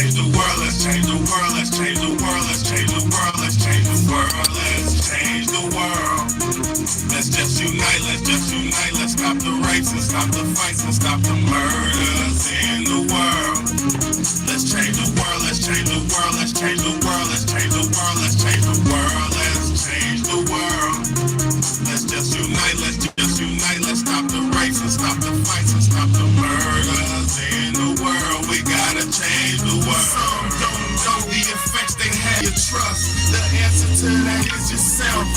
change the world, let's change the world, let's change the world, let's change the world, let's change the world, let's change the world. Let's just unite, let's stop the rapes and stop the fights and stop the murders in the world. Let's change the world, let's change the world, let's change the world, let's change the world, let's change the world, let's change the world. Let's just unite, let's stop the rapes and stop the fights and stop the murders in the world. We gotta change the world. Some don't know the effects they have. You trust. The answer to that is yourself.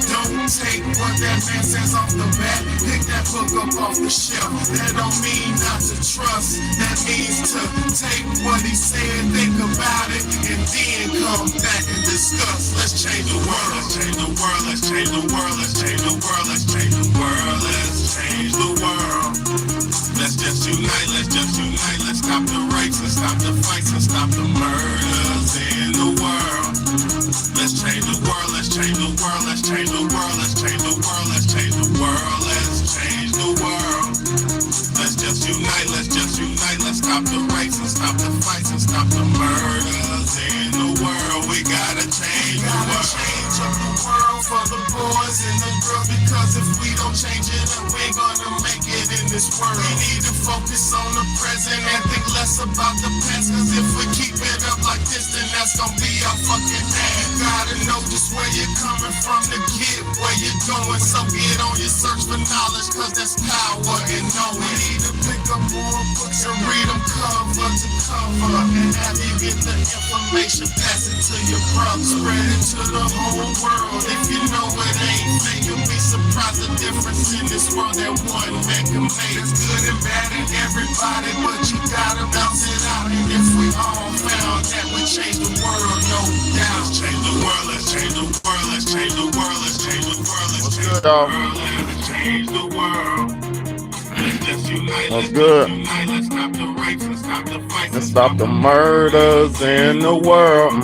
Don't take what that man says off the bat. Pick that book up off the shelf. That don't mean not to trust. That means to take what he said, think about it, and then come back and discuss. Let's change the world. Let's change the world. Let's change the world. Let's change the world. Let's change the world. Let's change the world. Let's just unite. Let's stop the rapes and stop the fights and stop the murders in the world. Let's change the world. Let's change the world. Let's change the world. Let's change the world. Let's change the world. Let's change the world. Let's just unite. Let's stop the rapes and stop the fights and stop the murders in the world. We gotta change the world. Change up the world for the boys and the girls, because if we don't change it up, we ain't gonna make it in this world. We need to focus on the present and think less about the past, cause if we keep it up like this, then that's gonna be our fucking ass. You gotta know just where you're coming from to get where you're going, so get on your search for knowledge, cause that's power in knowing. We need to pick up more books and read them cover to cover, and after you get the information, pass it to your brother, spread it to the whole world. If you know it ain't fair, you'll be surprised the difference in this world that one man can make. It's good and bad in everybody, but you gotta bounce it out. And if we all found that we change the world, no doubt. Let's change the world, let's change the world, let's change the world, let's change the world, let's change the world, let's change the world. Let's good? Let's stop the rapes and stop the fights. Let's stop the murders in the world.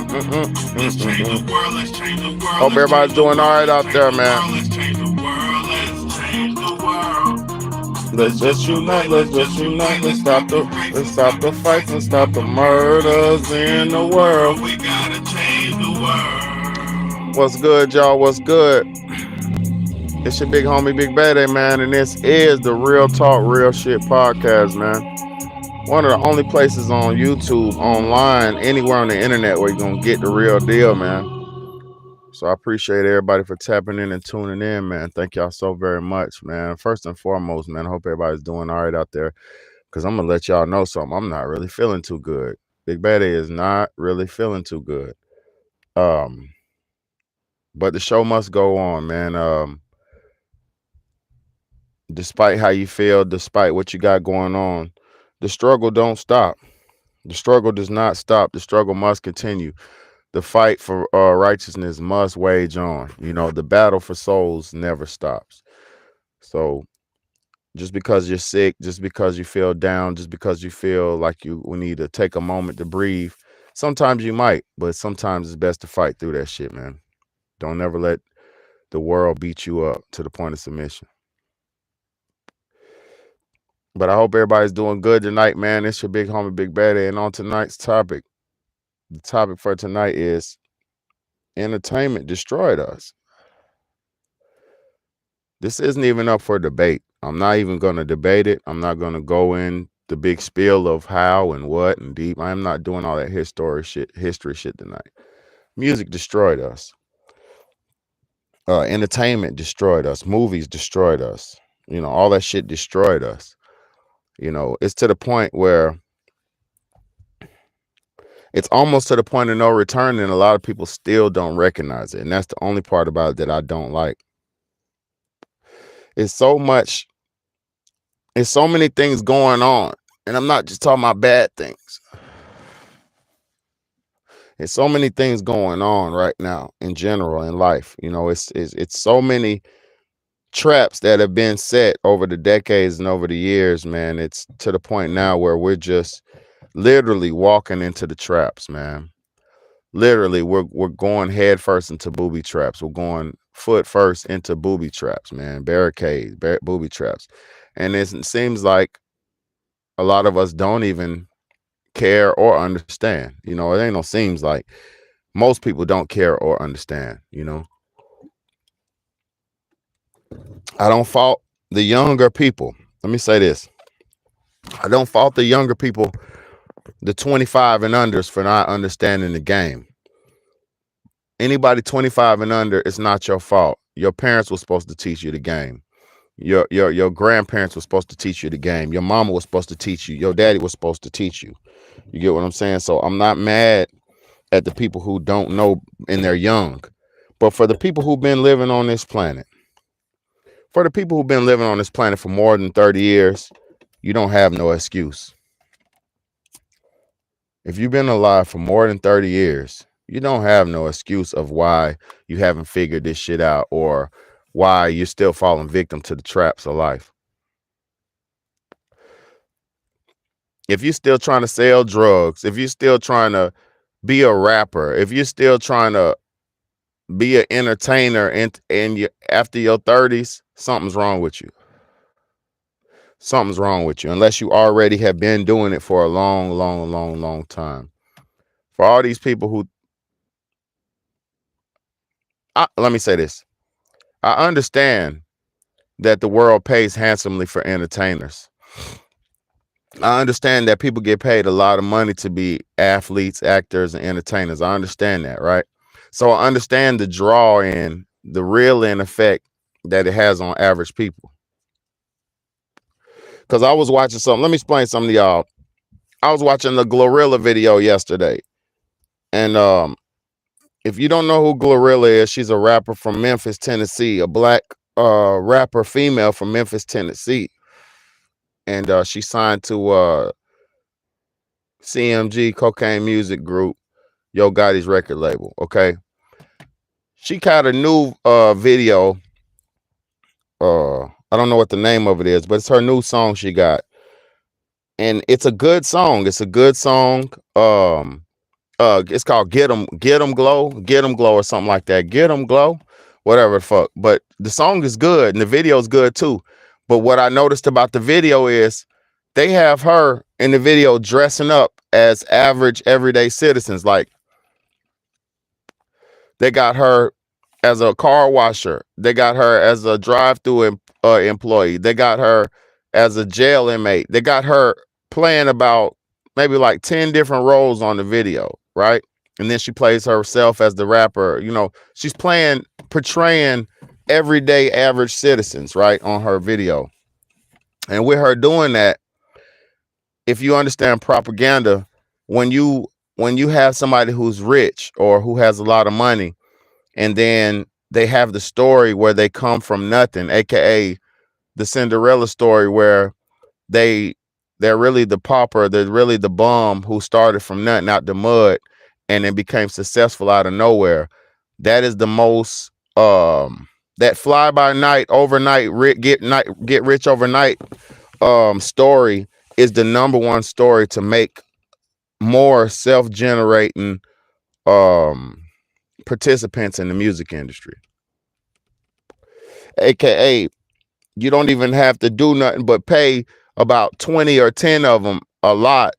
Let's change the world. Let's change the world. Hope everybody's doing all right out there, man. Let's change the world. Let's change the world. Let's just unite. Let's stop the fights and stop the murders in the world. We gotta change the world. What's good, y'all? What's good? It's your big homie, Big Bad, man, and this is the Real Talk, Real Shit podcast, man. One of the only places on YouTube, online, anywhere on the internet where you're going to get the real deal, man. So I appreciate everybody for tapping in and tuning in, man. Thank y'all so very much, man. First and foremost, man, I hope everybody's doing all right out there, because I'm going to let y'all know something. I'm not really feeling too good. Big Bad is not really feeling too good. But the show must go on, man. Despite how you feel, despite what you got going on, the struggle don't stop. The struggle does not stop. The struggle must continue. The fight for righteousness must wage on. You know, the battle for souls never stops. So just because you're sick, just because you feel down, just because you feel like we need to take a moment to breathe, sometimes you might, but sometimes it's best to fight through that shit, man. Don't ever let the world beat you up to the point of submission. But I hope everybody's doing good tonight, man. It's your big homie, Big Baddie. And on tonight's topic, the topic for tonight is entertainment destroyed us. This isn't even up for debate. I'm not even going to debate it. I'm not going to go in the big spiel of how and what and deep. I'm not doing all that history shit tonight. Music destroyed us. Entertainment destroyed us. Movies destroyed us. You know, all that shit destroyed us. You know, it's to the point where it's almost to the point of no return, and a lot of people still don't recognize it. And that's the only part about it that I don't like. It's so many things going on. And I'm not just talking about bad things. There's so many things going on right now in general in life. You know, it's so many traps that have been set over the decades and over the years, man. It's to the point now where we're just literally walking into the traps, man. Literally, we're going head first into booby traps. We're going foot first into booby traps, man. Barricades, booby traps. And it seems like a lot of us don't even care or understand. You know, it ain't no seems like most people don't care or understand, you know. I don't fault the younger people. Let me say this. I don't fault the younger people, the 25 and unders, for not understanding the game. Anybody 25 and under, it's not your fault. Your parents were supposed to teach you the game. Your grandparents were supposed to teach you the game. Your mama was supposed to teach you. Your daddy was supposed to teach you. You get what I'm saying? So I'm not mad at the people who don't know and they're young. But for the people who've been living on this planet, for the people who've been living on this planet for more than 30 years, you don't have no excuse. If you've been alive for more than 30 years, you don't have no excuse of why you haven't figured this shit out or why you're still falling victim to the traps of life. If you're still trying to sell drugs, if you're still trying to be a rapper, if you're still trying to be an entertainer and after your 30s, something's wrong with you. Something's wrong with you, unless you already have been doing it for a long time. For all these people who, let me say this. I understand that the world pays handsomely for entertainers. I understand that people get paid a lot of money to be athletes, actors, and entertainers. I understand that, right? So I understand the draw in, the real in effect that it has on average people. Because I was watching something. Let me explain something to y'all. I was watching the Glorilla video yesterday. And if you don't know who Glorilla is, she's a rapper from Memphis, Tennessee, a black rapper female from Memphis, Tennessee. And she signed to CMG, Cocaine Music Group, Yo Gotti's record label. Okay. She got a new video. I don't know what the name of it is, but it's her new song she got. And it's a good song. It's a good song. It's called Get 'em Glow, or something like that. Get 'em Glow, whatever the fuck. But the song is good and the video is good too. But what I noticed about the video is they have her in the video dressing up as average everyday citizens. Like they got her as a car washer. They got her as a drive-through employee. They got her as a jail inmate. They got her playing about maybe like 10 different roles on the video, right? And then she plays herself as the rapper. You know, she's portraying everyday average citizens, right, on her video. And with her doing that, if you understand propaganda, when you have somebody who's rich or who has a lot of money, and then they have the story where they come from nothing, aka the Cinderella story, where they're really the pauper, they're really the bum who started from nothing, out the mud, and then became successful out of nowhere. That is the most that fly by night, overnight, get rich overnight story is the number one story to make more self-generating participants in the music industry. AKA, you don't even have to do nothing but pay about 20 or 10 of them a lot,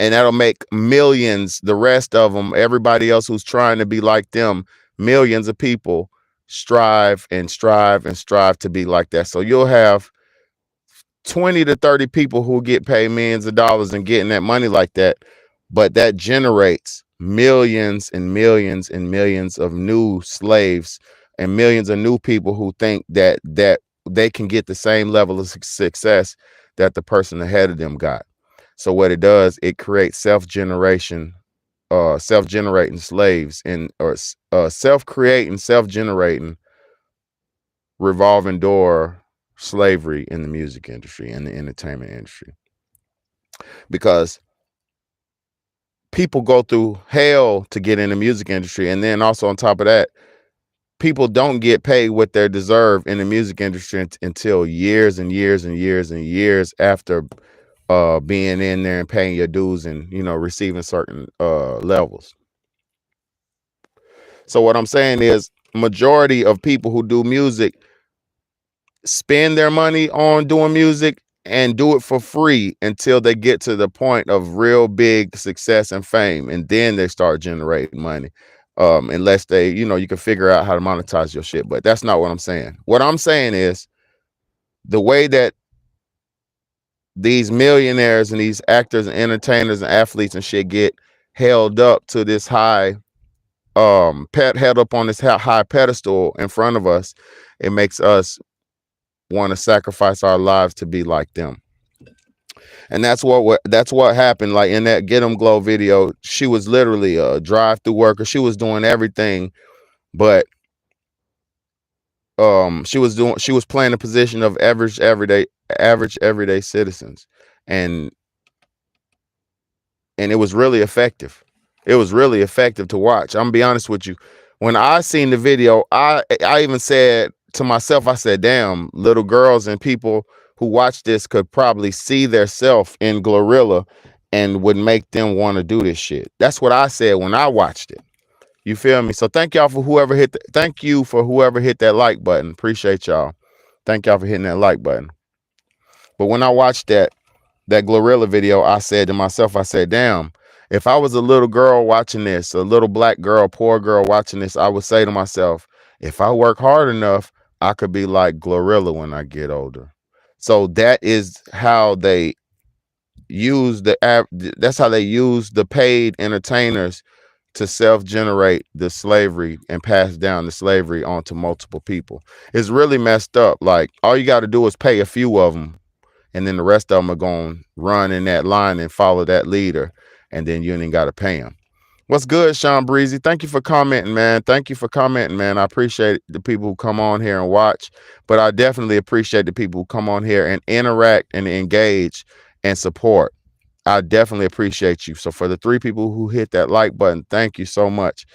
and that'll make millions. The rest of them, everybody else who's trying to be like them, millions of people strive to be like that. So you'll have 20 to 30 people who get paid millions of dollars and getting that money like that, but that generates millions and millions and millions of new slaves and millions of new people who think that they can get the same level of success that the person ahead of them got. So what it does, it creates self-generating slaves, or self-creating, self-generating revolving door slavery in the music industry and the entertainment industry. Because people go through hell to get in the music industry, and then also on top of that, people don't get paid what they deserve in the music industry until years and years and years and years after being in there and paying your dues and, you know, receiving certain levels. So what I'm saying is, majority of people who do music spend their money on doing music and do it for free until they get to the point of real big success and fame, and then they start generating money. Unless they, you can figure out how to monetize your shit. But that's not what I'm saying. What I'm saying is the way that these millionaires and these actors and entertainers and athletes and shit get held up to this high held up on this high pedestal in front of us, it makes us want to sacrifice our lives to be like them. And that's what happened. Like in that Get 'em Glow video, she was literally a drive-through worker. She was doing everything, but she was playing the position of average everyday citizens, and it was really effective. It was really effective to watch. I'm gonna be honest with you. When I seen the video, I even said to myself, I said, damn, little girls and people who watch this could probably see their self in Glorilla and would make them want to do this shit. That's what I said when I watched it. You feel me? So thank y'all for whoever hit that like button. Appreciate y'all. Thank y'all for hitting that like button. But when I watched that Glorilla video, I said to myself, I said, damn, if I was a little girl watching this, a little black girl, poor girl watching this, I would say to myself, if I work hard enough, I could be like Glorilla when I get older. So that is how they use the paid entertainers to self-generate the slavery and pass down the slavery onto multiple people. It's really messed up. Like, all you got to do is pay a few of them, and then the rest of them are going to run in that line and follow that leader, and then you ain't got to pay them. What's good, Sean Breezy? Thank you for commenting, man. I appreciate the people who come on here and watch, but I definitely appreciate the people who come on here and interact and engage and support. I definitely appreciate you. So for the 3 people who hit that like button, thank you so much.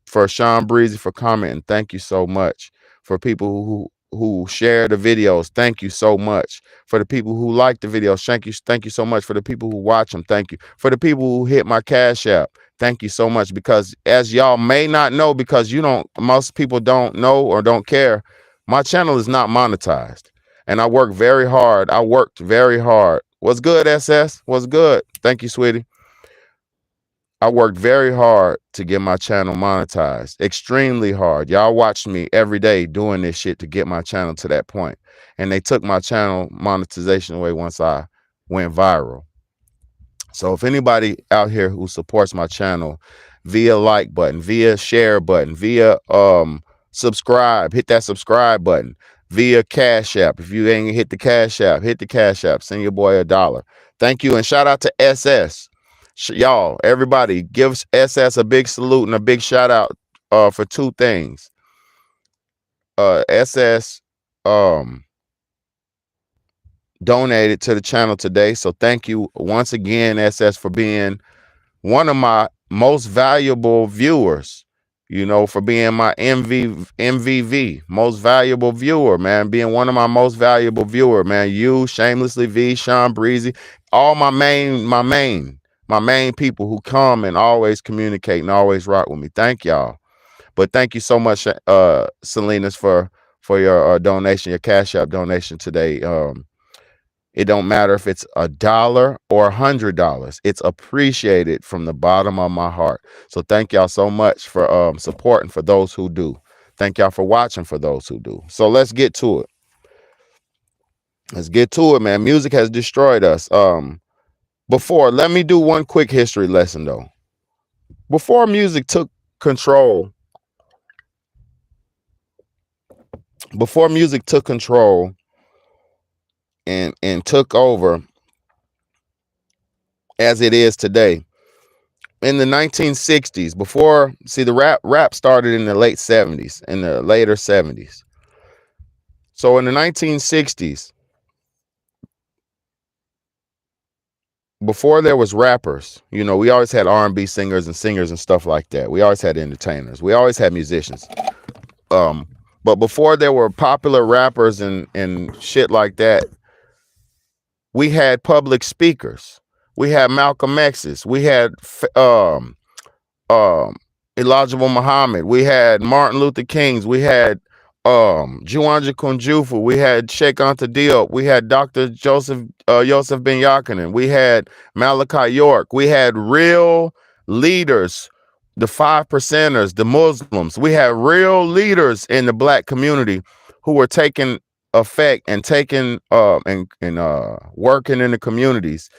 For Sean Breezy for commenting, thank you so much. For people who share the videos, thank you so much. For the people who like the videos, thank you so much. For the people who watch them, thank you. For the people who hit my Cash App, thank you so much. Because as y'all may not know, because most people don't know or don't care, my channel is not monetized. And I worked very hard. What's good, SS? What's good? Thank you, sweetie. I worked very hard to get my channel monetized. Extremely hard. Y'all watch me every day doing this shit to get my channel to that point. And they took my channel monetization away once I went viral. So if anybody out here who supports my channel via like button, via share button, via subscribe, hit that subscribe button, via Cash App. If you ain't hit the Cash App, send your boy $1. Thank you. And shout out to SS. Y'all, everybody, give SS a big salute and a big shout out for 2 things. SS donated to the channel today. So thank you once again, SS, for being one of my most valuable viewers. For being my MVV, most valuable viewer, man. Being one of my most valuable viewer, man. You, Shamelessly V, Sean Breezy, all my main people who come and always communicate and always rock with me. Thank y'all. But thank you so much, Salinas, for your donation, your Cash App donation today. It don't matter if it's $1 or $100. It's appreciated from the bottom of my heart. So thank y'all so much for supporting for those who do. Thank y'all for watching for those who do. So let's get to it. Man. Music has destroyed us. Let me do one quick history lesson though. Before music took control and took over as it is today, in the 1960s, the rap started in the late 70s, in the later 70s. So in the 1960s, before there was rappers, we always had R&B singers and stuff like that. We always had entertainers. We always had musicians. But before there were popular rappers and shit like that, we had public speakers. We had Malcolm X's. We had Elijah Muhammad. We had Martin Luther King's. We had Juanja Kunjufu, we had Sheikh Anta Diop, we had Dr. Joseph Ben Yakinen, we had Malachi York, we had real leaders, the 5%ers, the Muslims. We had real leaders in the black community who were taking effect and taking and working in the communities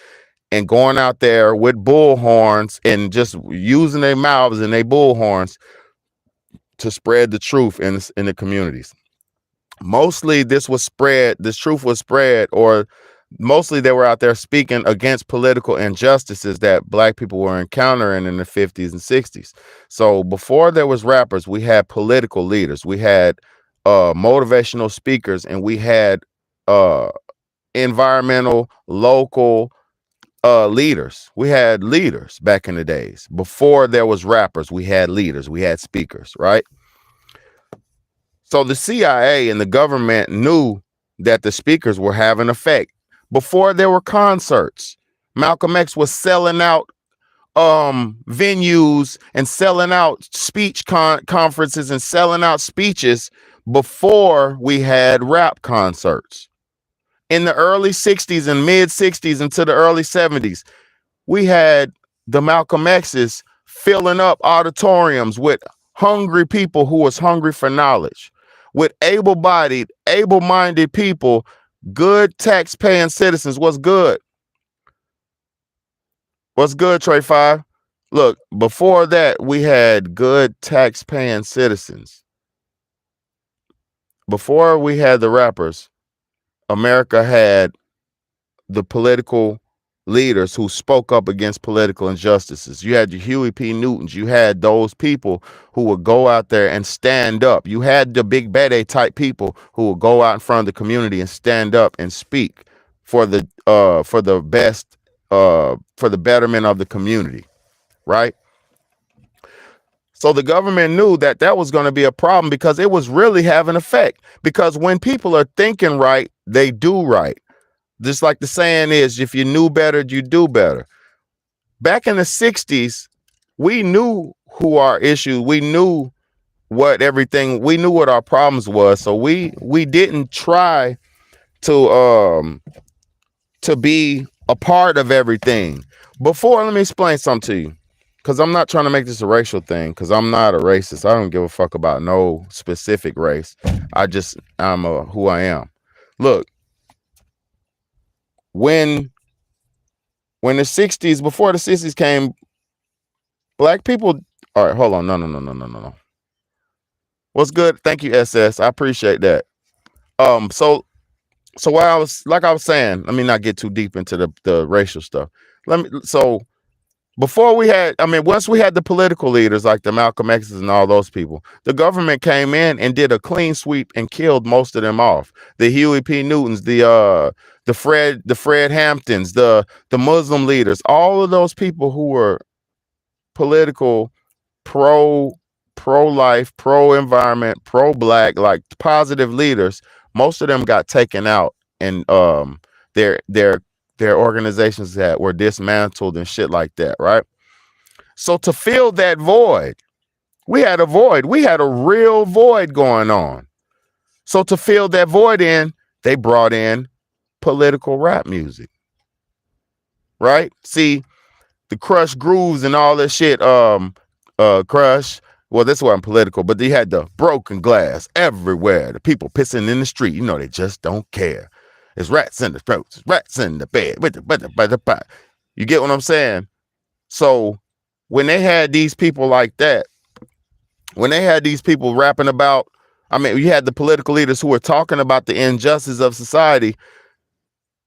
and going out there with bullhorns and just using their mouths and their bullhorns to spread the truth in the communities. Mostly this truth was spread, or mostly they were out there speaking against political injustices that black people were encountering in the 50s and 60s. So before there was rappers, we had political leaders, we had motivational speakers, and we had environmental, local leaders. We had leaders back in the days. Before there was rappers, we had leaders, we had speakers, right? So the CIA and the government knew that the speakers were having effect. Before there were concerts, Malcolm X was selling out venues and selling out speech conferences and selling out speeches before we had rap concerts. In the early 60s and mid 60s into the early 70s, we had the Malcolm X's filling up auditoriums with hungry people who was hungry for knowledge, with able-bodied, able-minded people, good tax-paying citizens. What's good? What's good, Trey 5? Look, before that, we had good tax-paying citizens. Before we had the rappers, America had the political leaders who spoke up against political injustices. You had your Huey P. Newtons. You had those people who would go out there and stand up. You had the Big Bede type people who would go out in front of the community and stand up and speak for the best, for the betterment of the community, right? So the government knew that that was going to be a problem because it was really having effect. Because when people are thinking right, they do right. Just like the saying is, if you knew better, you do better. Back in the 60s, we knew who our issue, we knew what our problems was. So we didn't try to be a part of everything. Before, let me explain something to you, because I'm not trying to make this a racial thing, because I'm not a racist. I don't give a fuck about no specific race. I'm who I am. Look, when the 60s, before the 60s came, black people, all right, hold on, no. What's good? Thank you, SS. I appreciate that. So while I was saying, let me not get too deep into the racial stuff. Before we had, once we had the political leaders like the Malcolm X's and all those people, the government came in and did a clean sweep and killed most of them off. The Huey P. Newtons, the Fred Hamptons, the Muslim leaders, all of those people who were political, pro-life, pro-environment, pro-black, like positive leaders, most of them got taken out, and their organizations that were dismantled and shit like that, right? So to fill that void, we had a real void going on. So to fill that void in, they brought in political rap music, right? See, the Crush grooves and all that shit, Crush, well, this wasn't political, but they had the broken glass everywhere, the people pissing in the street, they just don't care. It's rats in the throats, rats in the bed, with the pot. You get what I'm saying? So when they had these people like that, when they had these people rapping about, you had the political leaders who were talking about the injustice of society,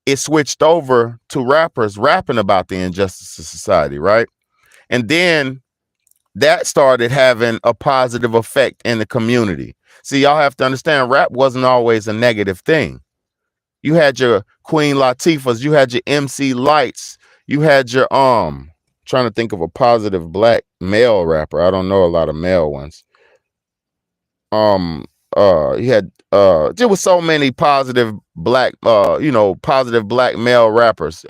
it switched over to rappers rapping about the injustice of society, right? And then that started having a positive effect in the community. See, y'all have to understand, rap wasn't always a negative thing. You had your Queen Latifahs, you had your MC Lights, you had your trying to think of a positive black male rapper. I don't know a lot of male ones. You had there was so many positive black positive black male rappers.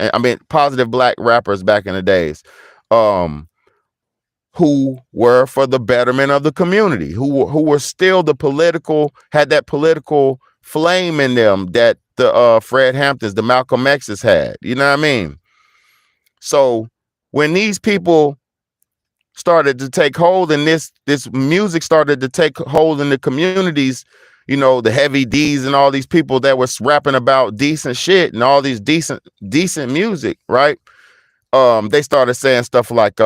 Positive black rappers back in the days. who were for the betterment of the community, who were still had that political flame in them that the Fred Hamptons, the Malcolm X's had. You know what I mean? So when these people started to take hold and this music started to take hold in the communities, you know, the Heavy D's and all these people that was rapping about decent shit and all these decent music, right? They started saying stuff like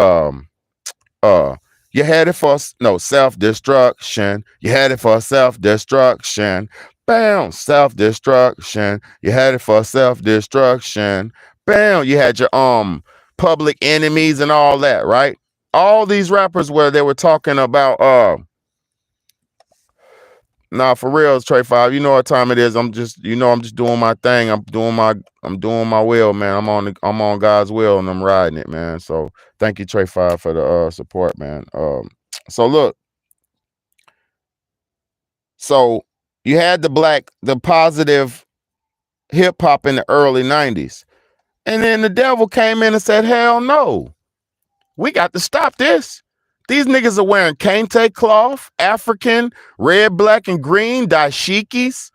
you headed for self-destruction. You headed for self-destruction. Bam, self-destruction. You headed for self-destruction. Bam, you had your Public Enemies and all that, right? All these rappers where they were talking about nah, for real, Trey 5. You know what time it is. I'm just doing my thing. I'm doing my will, man. I'm on God's will and I'm riding it, man. So thank you, Trey 5, for the support, man. So look, so you had the positive hip hop in the early 90s. And then the devil came in and said, hell no. We got to stop this. These niggas are wearing kente cloth, African, red, black, and green, dashikis.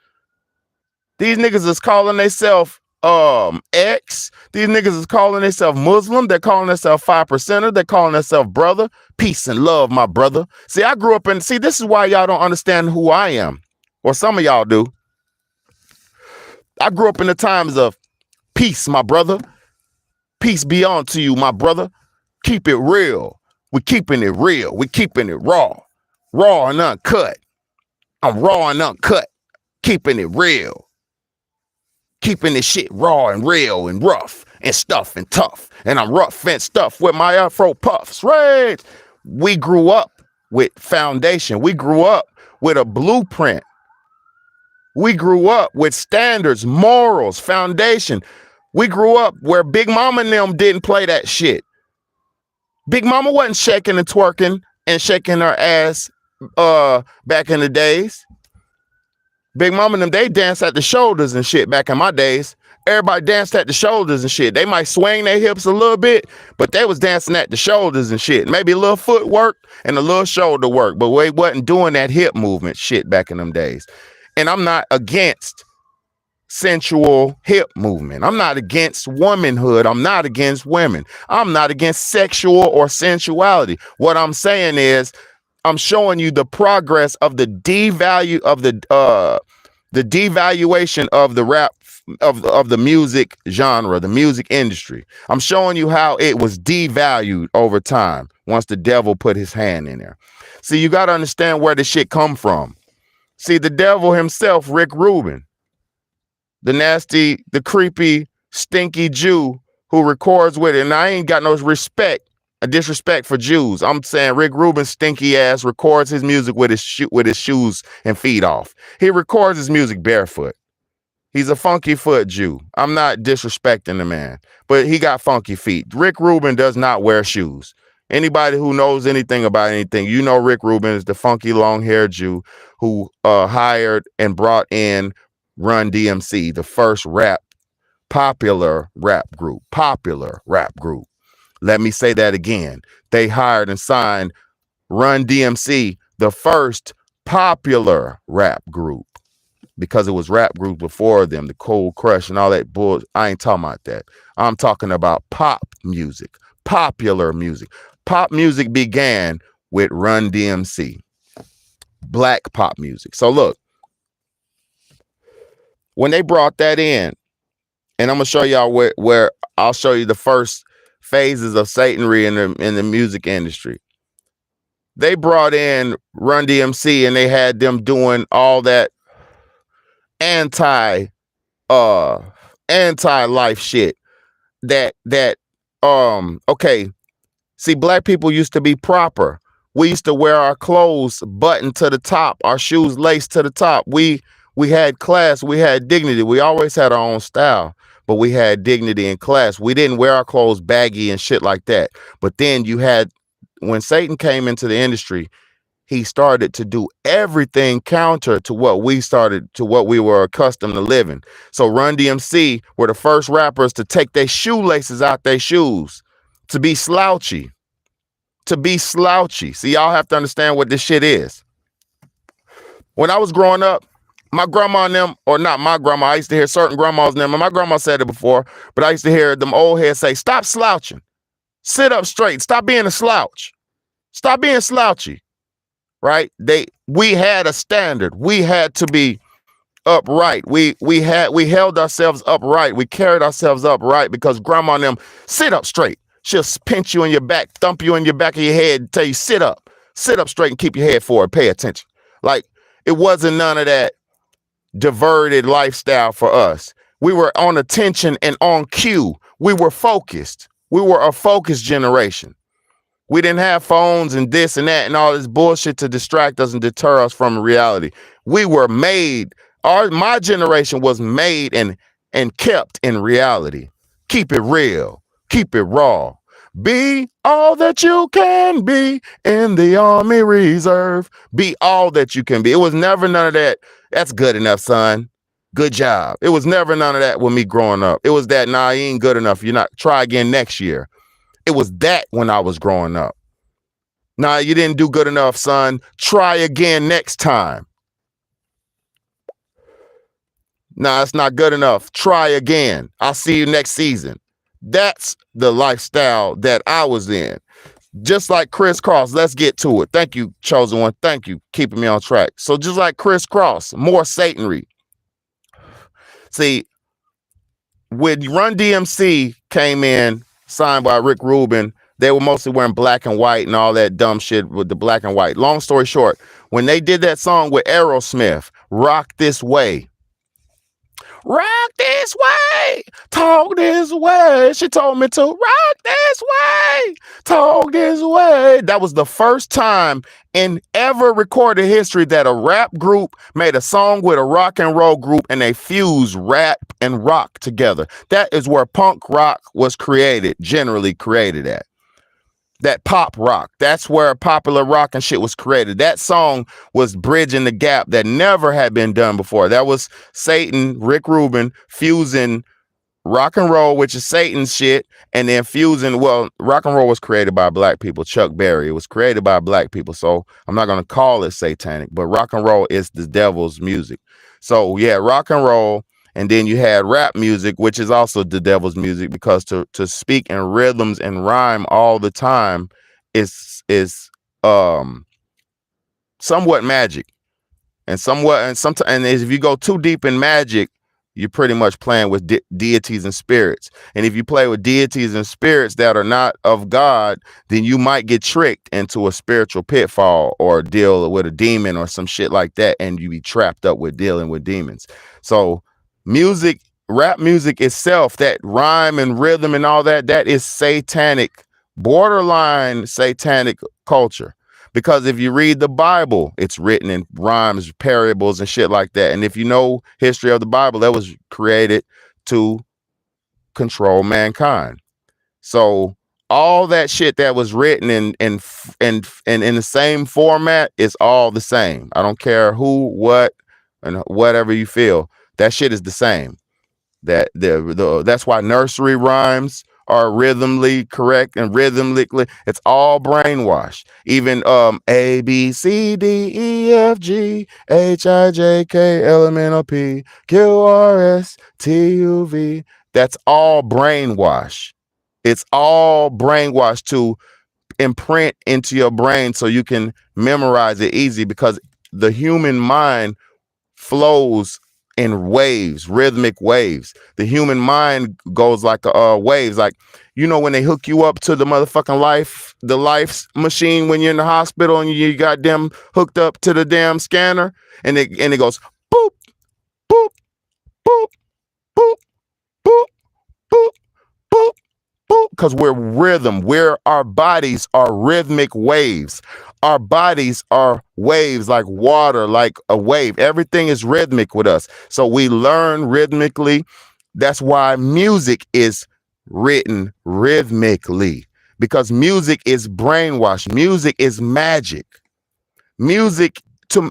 These niggas is calling themselves X. These niggas is calling themselves Muslim. They're calling themselves 5%er. They're calling themselves brother. Peace and love, my brother. See, I grew up this is why y'all don't understand who I am. Or some of y'all do. I grew up in the times of peace, my brother. Peace be unto you, my brother. Keep it real. We're keeping it real. We're keeping it raw. Raw and uncut. I'm raw and uncut. Keeping it real. Keeping this shit raw and real and rough and stuff and tough. And I'm rough and stuff with my afro puffs. Right? We grew up with foundation. We grew up with a blueprint. We grew up with standards, morals, foundation. We grew up where Big Mama and them didn't play that shit. Big Mama wasn't shaking and twerking and shaking her ass back in the days. Big Mama and them, they danced at the shoulders and shit back in my days. Everybody danced at the shoulders and shit. They might swing their hips a little bit, but they was dancing at the shoulders and shit. Maybe a little footwork and a little shoulder work, but we wasn't doing that hip movement shit back in them days. And I'm not against sensual hip movement. I'm not against womanhood. I'm not against women. I'm not against sexual or sensuality. What I'm saying is I'm showing you the progress of the devaluation of the rap of the music genre, the music industry. I'm showing you how it was devalued over time once the devil put his hand in there. See, you got to understand where this shit come from. See, the devil himself, Rick Rubin, the nasty, the creepy, stinky Jew who records with it. And I ain't got no disrespect for Jews. I'm saying Rick Rubin's stinky ass records his music with his shoes and feet off. He records his music barefoot. He's a funky foot Jew. I'm not disrespecting the man, but he got funky feet. Rick Rubin does not wear shoes. Anybody who knows anything about anything, you know Rick Rubin is the funky long-haired Jew who hired and brought in Run DMC, the first popular rap group. Let me say that again. They hired and signed Run DMC, the first popular rap group, because it was rap group before them, the Cold Crush and all that bull. I ain't talking about that. I'm talking about pop music, popular music. Pop music began with Run DMC, black pop music. So look, when they brought that in, and I'm gonna show y'all where I'll show you the first phases of Satanry in the music industry. They brought in Run DMC and they had them doing all that anti-life shit. Okay. See, black people used to be proper. We used to wear our clothes buttoned to the top, our shoes laced to the top. We had class, we had dignity. We always had our own style, but we had dignity and class. We didn't wear our clothes baggy and shit like that. But then when Satan came into the industry, he started to do everything counter to what we were accustomed to living. So Run DMC were the first rappers to take their shoelaces out their shoes, to be slouchy. to be slouchy. See, y'all have to understand what this shit is. When I was growing up, my grandma and them, or not my grandma, I used to hear certain grandmas and them, and my grandma said it before, but I used to hear them old heads say, stop slouching. Sit up straight. Stop being a slouch. Stop being slouchy. Right? We had a standard. We had to be upright. We held ourselves upright. We carried ourselves upright because grandma and them sit up straight. She'll pinch you in your back, thump you in your back of your head, and tell you sit up straight and keep your head forward. Pay attention. Like it wasn't none of that diverted lifestyle for us. We were on attention and on cue. We were focused. We were a focused generation. We didn't have phones and this and that and all this bullshit to distract us and deter us from reality. We were made. My generation was made and kept in reality. Keep it real. Keep it raw. Be all that you can be in the Army Reserve. Be all that you can be. It was never none of that. That's good enough, son. Good job. It was never none of that with me growing up. It was that, nah, you ain't good enough. You're not. Try again next year. It was that when I was growing up. Nah, you didn't do good enough, son. Try again next time. Nah, it's not good enough. Try again. I'll see you next season. That's the lifestyle that I was in. Just like Chris Cross, let's get to it. Thank you, Chosen One. Thank you, keeping me on track. So just like Chris Cross, more Satanry. See, when Run DMC came in, signed by Rick Rubin, they were mostly wearing black and white and all that dumb shit with the black and white. Long story short, when they did that song with Aerosmith, Rock This Way, rock this way, talk this way. She told me to rock this way, talk this way. That was the first time in ever recorded history that a rap group made a song with a rock and roll group and they fused rap and rock together. That is where punk rock was created, generally created at. That pop rock, that's where popular rock and shit was created. That song was bridging the gap that never had been done before. That was Satan, Rick Rubin, fusing rock and roll, which is Satan's shit, and then fusing, well, rock and roll was created by black people. Chuck Berry, it was created by black people, so I'm not going to call it satanic, but rock and roll is the devil's music. So yeah, rock and roll. And then you had rap music, which is also the devil's music, because to speak in rhythms and rhyme all the time is somewhat magic, and sometimes if you go too deep in magic, you're pretty much playing with deities and spirits. And if you play with deities and spirits that are not of God, then you might get tricked into a spiritual pitfall or deal with a demon or some shit like that, and you be trapped up with dealing with demons. So music, rap music itself, that rhyme and rhythm and all that, that is satanic, borderline satanic culture. Because if you read the Bible, it's written in rhymes, parables, and shit like that. And if you know history of the Bible, that was created to control mankind. So all that shit that was written in the same format is all the same. I don't care who, what, and whatever you feel. That shit is the same. That's why nursery rhymes are rhythmically correct and rhythmically. It's all brainwashed. Even A B C D E F G H I J K L M N O P Q R S T U V. That's all brainwash. It's all brainwash to imprint into your brain so you can memorize it easy, because the human mind flows in waves, rhythmic waves. The human mind goes like waves. Like, you know, when they hook you up to the motherfucking life machine when you're in the hospital and you got them hooked up to the damn scanner, and it goes boop, boop, boop, boop, boop, boop, boop, boop, because we're rhythm. Our bodies are rhythmic waves. Our bodies are waves, like water, like a wave. Everything is rhythmic with us. So we learn rhythmically. That's why music is written rhythmically, because music is brainwash. Music is magic. Music to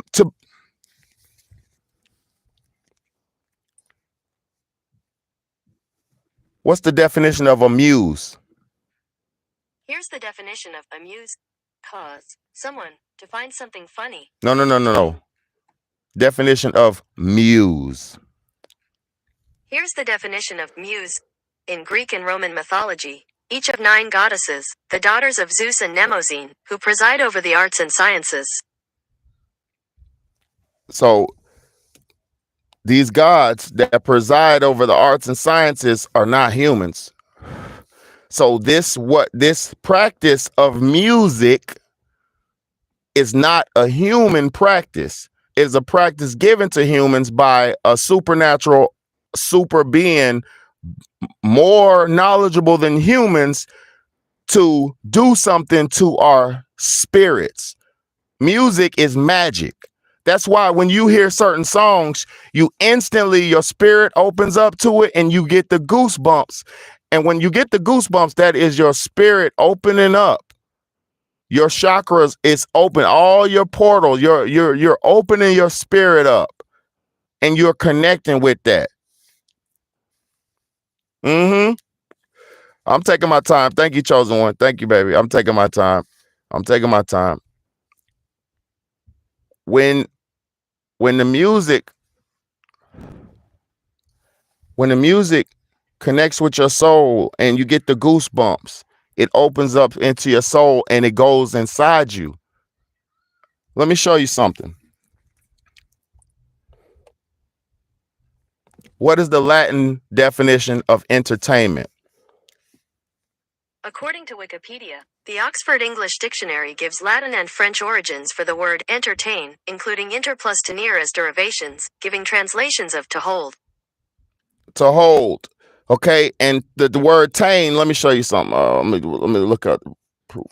what's the definition of a muse? Here's the definition of amuse. Cause someone to find something funny. No. Definition of muse. Here's the definition of muse. In Greek and Roman mythology, each of 9 goddesses, the daughters of Zeus and Mnemosyne, who preside over the arts and sciences. So these gods that preside over the arts and sciences are not humans. So this practice of music is not a human practice. It's a practice given to humans by a supernatural super being more knowledgeable than humans to do something to our spirits. Music is magic. That's why when you hear certain songs, you instantly, your spirit opens up to it and you get the goosebumps. And when you get the goosebumps, that is your spirit opening up. Your chakras is open, all your portals, you're opening your spirit up and you're connecting with that. I'm taking my time. Thank you, chosen one. Thank you, baby. I'm taking my time. When the music connects with your soul and you get the goosebumps, it opens up into your soul and it goes inside you. Let me show you something. What is the Latin definition of entertainment? According to Wikipedia, the Oxford English Dictionary gives Latin and French origins for the word entertain, including inter plus tenere as derivations, giving translations of to hold. To hold. Okay, and the word tain, let me show you something. Let me look up the proof.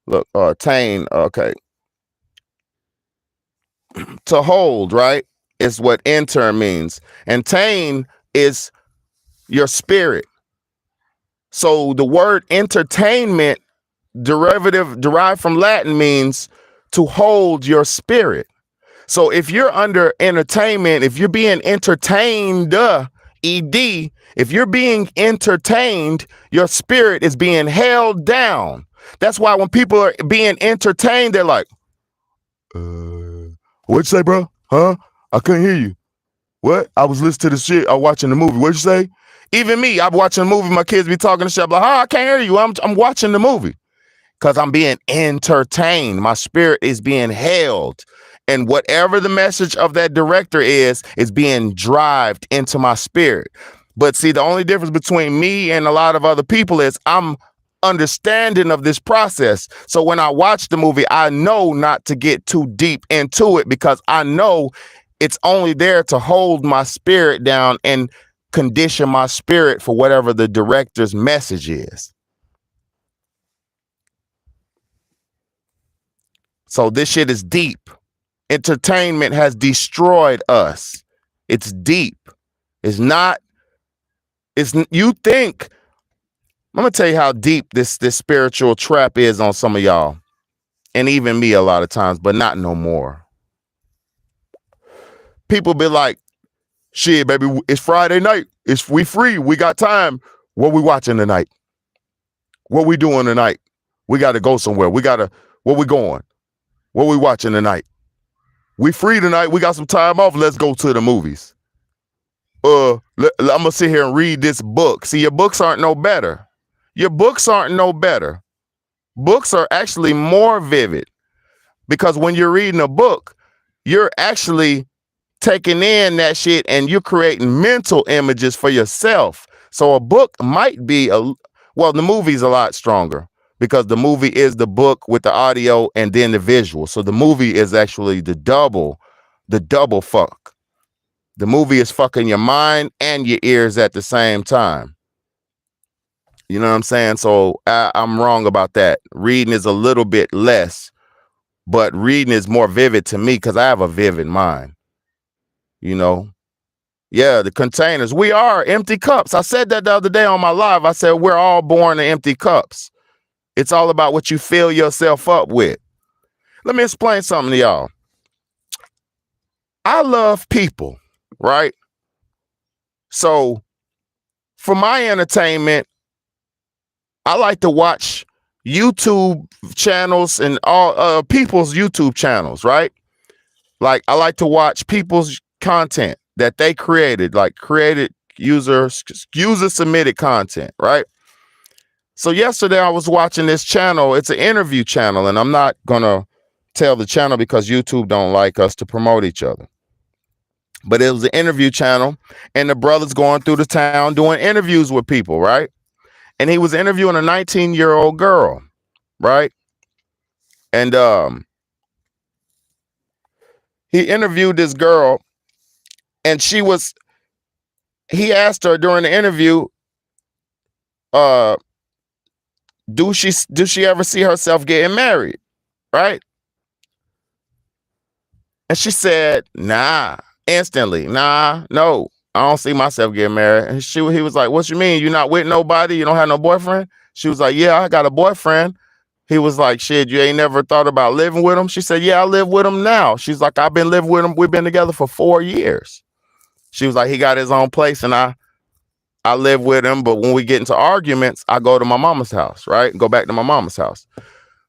Look, tain, okay. To hold, right, is what enter means. And tain is your spirit. So the word entertainment derived from Latin means to hold your spirit. So if you're under entertainment, if you're being entertained, ED, if you're being entertained, your spirit is being held down. That's why when people are being entertained, they're like, what'd you say, bro? Huh? I couldn't hear you. What? I was listening to the shit. I was watching the movie. What'd you say? Even me, I'm watching a movie. My kids be talking to shit. I'm like, I can't hear you. I'm watching the movie because I'm being entertained. My spirit is being held. And whatever the message of that director is being drived into my spirit. But see, the only difference between me and a lot of other people is I'm understanding of this process. So when I watch the movie, I know not to get too deep into it because I know it's only there to hold my spirit down and condition my spirit for whatever the director's message is. So this shit is deep. Entertainment has destroyed us. It's deep. It's not, you think, I'm gonna tell you how deep this spiritual trap is on some of y'all. And even me a lot of times, but not no more. People be like, shit, baby, it's Friday night. We free. We got time. What we watching tonight? What we doing tonight? We got to go somewhere. Where we going? What we watching tonight? We free tonight. We got some time off. Let's go to the movies. I'm going to sit here and read this book. See, your books aren't no better. Books are actually more vivid because when you're reading a book, you're actually taking in that shit and you're creating mental images for yourself. So a book might be the movie's a lot stronger because the movie is the book with the audio and then the visual. So the movie is actually the double fuck. The movie is fucking your mind and your ears at the same time. You know what I'm saying? So I'm wrong about that. Reading is a little bit less, but reading is more vivid to me because I have a vivid mind. You know, yeah, the containers. We are empty cups. I said that the other day on my live. I said, we're all born in empty cups. It's all about what you fill yourself up with. Let me explain something to y'all. I love people, right? So for my entertainment, I like to watch YouTube channels and all people's YouTube channels, right? Like I like to watch people's content that they created, like created user submitted content, right? So yesterday I was watching this channel. It's an interview channel, and I'm not gonna tell the channel because YouTube don't like us to promote each other. But it was an interview channel, and the brother's going through the town doing interviews with people, right? And he was interviewing a 19-year-old girl, right? And he interviewed this girl, and he asked her during the interview, do she ever see herself getting married, right? And she said, nah, instantly, nah, no, I don't see myself getting married. And he was like, what you mean? You not with nobody? You don't have no boyfriend? She was like, yeah, I got a boyfriend. He was like, shit, you ain't never thought about living with him? She said, yeah, I live with him now. She's like, I've been living with him. We've been together for 4 years. She was like, he got his own place and I live with him. But when we get into arguments, I go to my mama's house, right? Go back to my mama's house.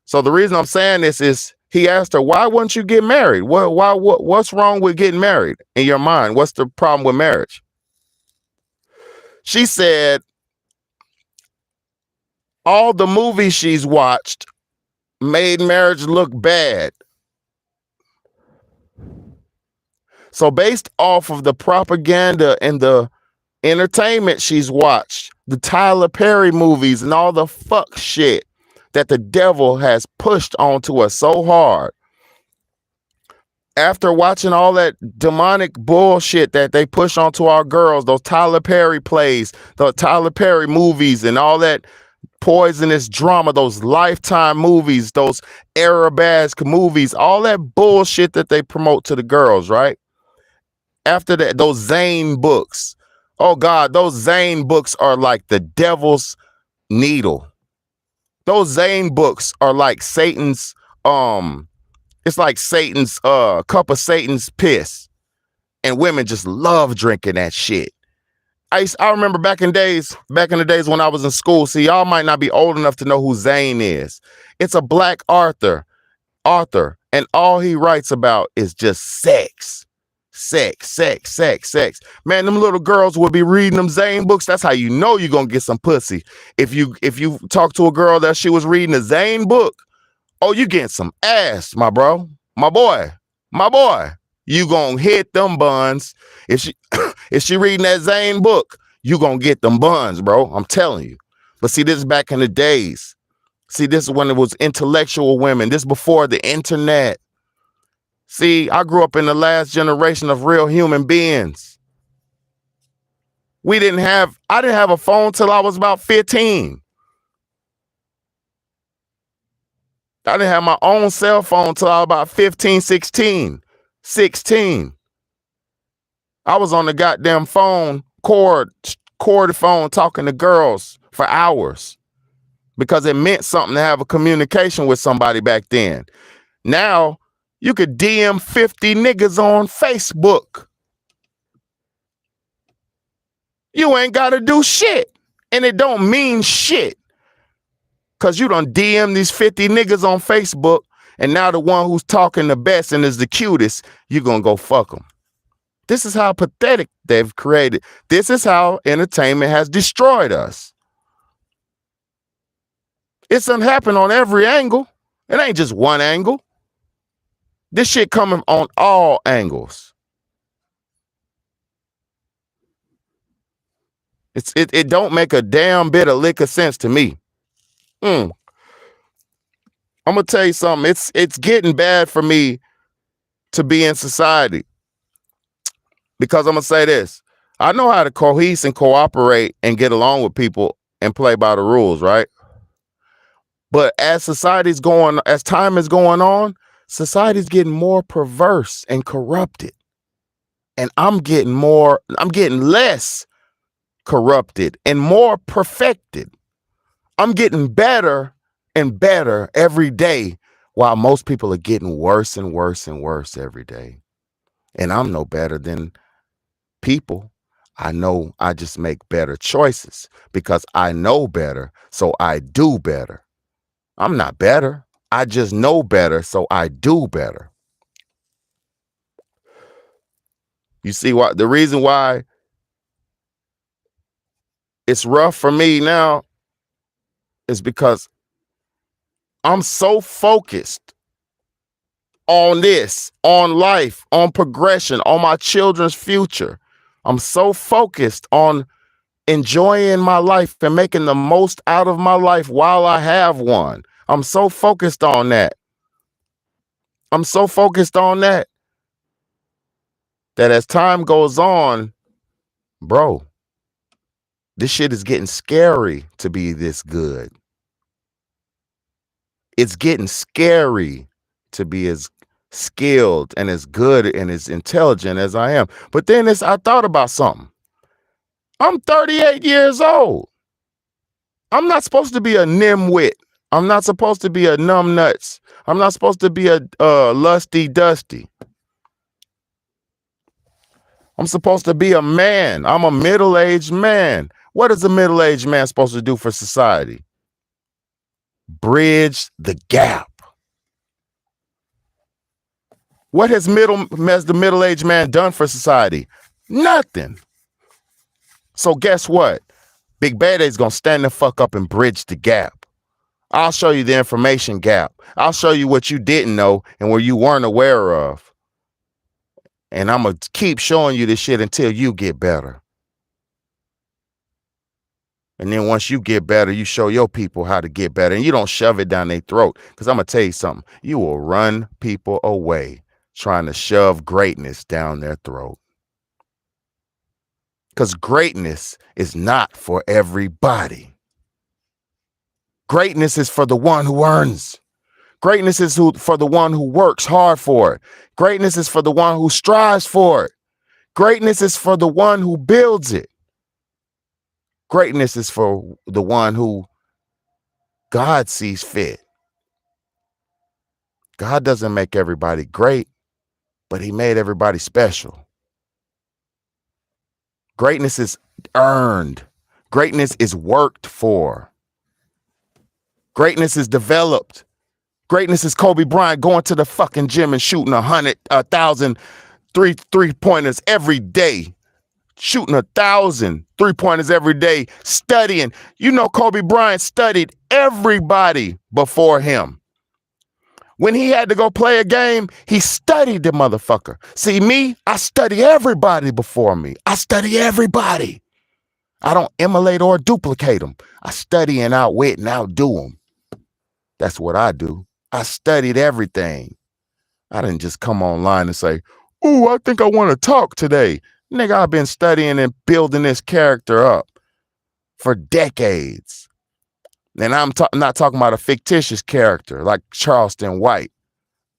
So the reason I'm saying this is he asked her, why wouldn't you get married? What's wrong with getting married in your mind? What's the problem with marriage? She said all the movies she's watched made marriage look bad. So based off of the propaganda and the entertainment she's watched, the Tyler Perry movies and all the fuck shit that the devil has pushed onto us so hard, after watching all that demonic bullshit that they push onto our girls, those Tyler Perry plays, the Tyler Perry movies and all that poisonous drama, those Lifetime movies, those Arabesque movies, all that bullshit that they promote to the girls, right? After that, those Zane books. Oh God, those Zane books are like the devil's needle. Those Zane books are like Satan's, it's like Satan's, cup of Satan's piss. And women just love drinking that shit. I remember back in the days when I was in school. See, y'all might not be old enough to know who Zane is. It's a black author, and all he writes about is just sex. Man, them little girls will be reading them Zane books. That's how you know you're gonna get some pussy. If you talk to a girl that she was reading a Zane book, oh, you getting some ass, my bro, my boy. You gonna hit them buns. If she reading that Zane book, you gonna get them buns, bro. I'm telling you. But see, this is back in the days. See, this is when it was intellectual women. This before the internet. See, I grew up in the last generation of real human beings. I didn't have a phone till I was about 15. I didn't have my own cell phone till I was about 15, 16. I was on the goddamn phone, cord phone, talking to girls for hours because it meant something to have a communication with somebody back then. Now, you could DM 50 niggas on Facebook. You ain't got to do shit. And it don't mean shit. Because you done DM these 50 niggas on Facebook, and now the one who's talking the best and is the cutest, you going to go fuck them. This is how pathetic they've created. This is how entertainment has destroyed us. It's done happened on every angle. It ain't just one angle. This shit coming on all angles. It don't make a damn bit of lick of sense to me. I'm gonna tell you something. It's getting bad for me to be in society. Because I'm gonna say this. I know how to cohese and cooperate and get along with people and play by the rules, right? But as time is going on, society's getting more perverse and corrupted. And I'm getting less corrupted and more perfected. I'm getting better and better every day, while most people are getting worse and worse and worse every day. And I'm no better than people. I know I just make better choices because I know better, so I do better. I'm not better. I just know better, so I do better. You see what the reason why it's rough for me now is because I'm so focused on this, on life, on progression, on my children's future. I'm so focused on enjoying my life and making the most out of my life while I have one. I'm so focused on that. I'm so focused on that as time goes on, bro, this shit is getting scary to be this good. It's getting scary to be as skilled and as good and as intelligent as I am. But then I thought about something. I'm 38 years old. I'm not supposed to be a nimwit. I'm not supposed to be a numbnuts. I'm not supposed to be a lusty dusty. I'm supposed to be a man. I'm a middle-aged man. What is a middle-aged man supposed to do for society? Bridge the gap. What has the middle-aged man done for society? Nothing. So guess what? Big Bad is going to stand the fuck up and bridge the gap. I'll show you the information gap. I'll show you what you didn't know and where you weren't aware of. And I'm going to keep showing you this shit until you get better. And then once you get better, you show your people how to get better. And you don't shove it down their throat. Because I'm going to tell you something. You will run people away trying to shove greatness down their throat. Because greatness is not for everybody. Greatness is for the one who earns. Greatness is for the one who works hard for it. Greatness is for the one who strives for it. Greatness is for the one who builds it. Greatness is for the one who God sees fit. God doesn't make everybody great, but he made everybody special. Greatness is earned. Greatness is worked for. Greatness is developed. Greatness is Kobe Bryant going to the fucking gym and shooting 1,000 three-pointers every day. Shooting 1,000 three-pointers every day, studying. You know, Kobe Bryant studied everybody before him. When he had to go play a game, he studied the motherfucker. See, me, I study everybody before me. I study everybody. I don't emulate or duplicate them. I study and outwit and outdo them. That's what I do. I studied everything. I didn't just come online and say, "Ooh, I think I want to talk today." Nigga, I've been studying and building this character up for decades. And I'm not talking about a fictitious character like Charleston White,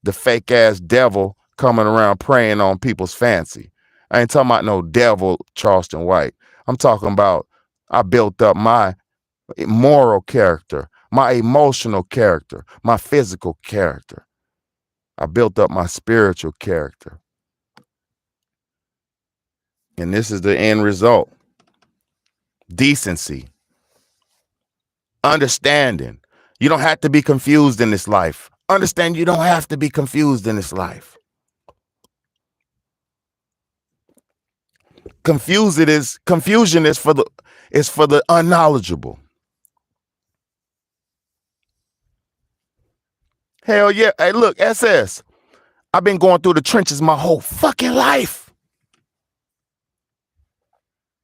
the fake ass devil coming around preying on people's fancy. I ain't talking about no devil Charleston White. I'm talking about I built up my moral character, my emotional character, my physical character. I built up my spiritual character. And this is the end result. Decency. Understanding. You don't have to be confused in this life. Understand you don't have to be confused in this life. Confusion is for the unknowledgeable. Hell yeah. Hey, look, SS. I've been going through the trenches my whole fucking life.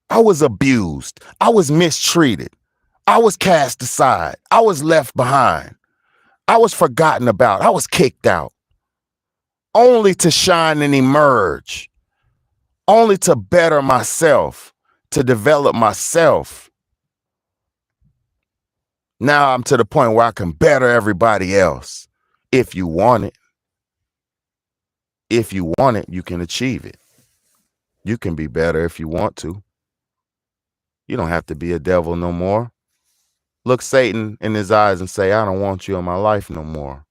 I was abused. I was mistreated. I was cast aside. I was left behind. I was forgotten about. I was kicked out. Only to shine and emerge. Only to better myself, to develop myself. Now I'm to the point where I can better everybody else. If you want it. If you want it, you can achieve it. You can be better if you want to. You don't have to be a devil no more. Look Satan in his eyes and say, "I don't want you in my life no more."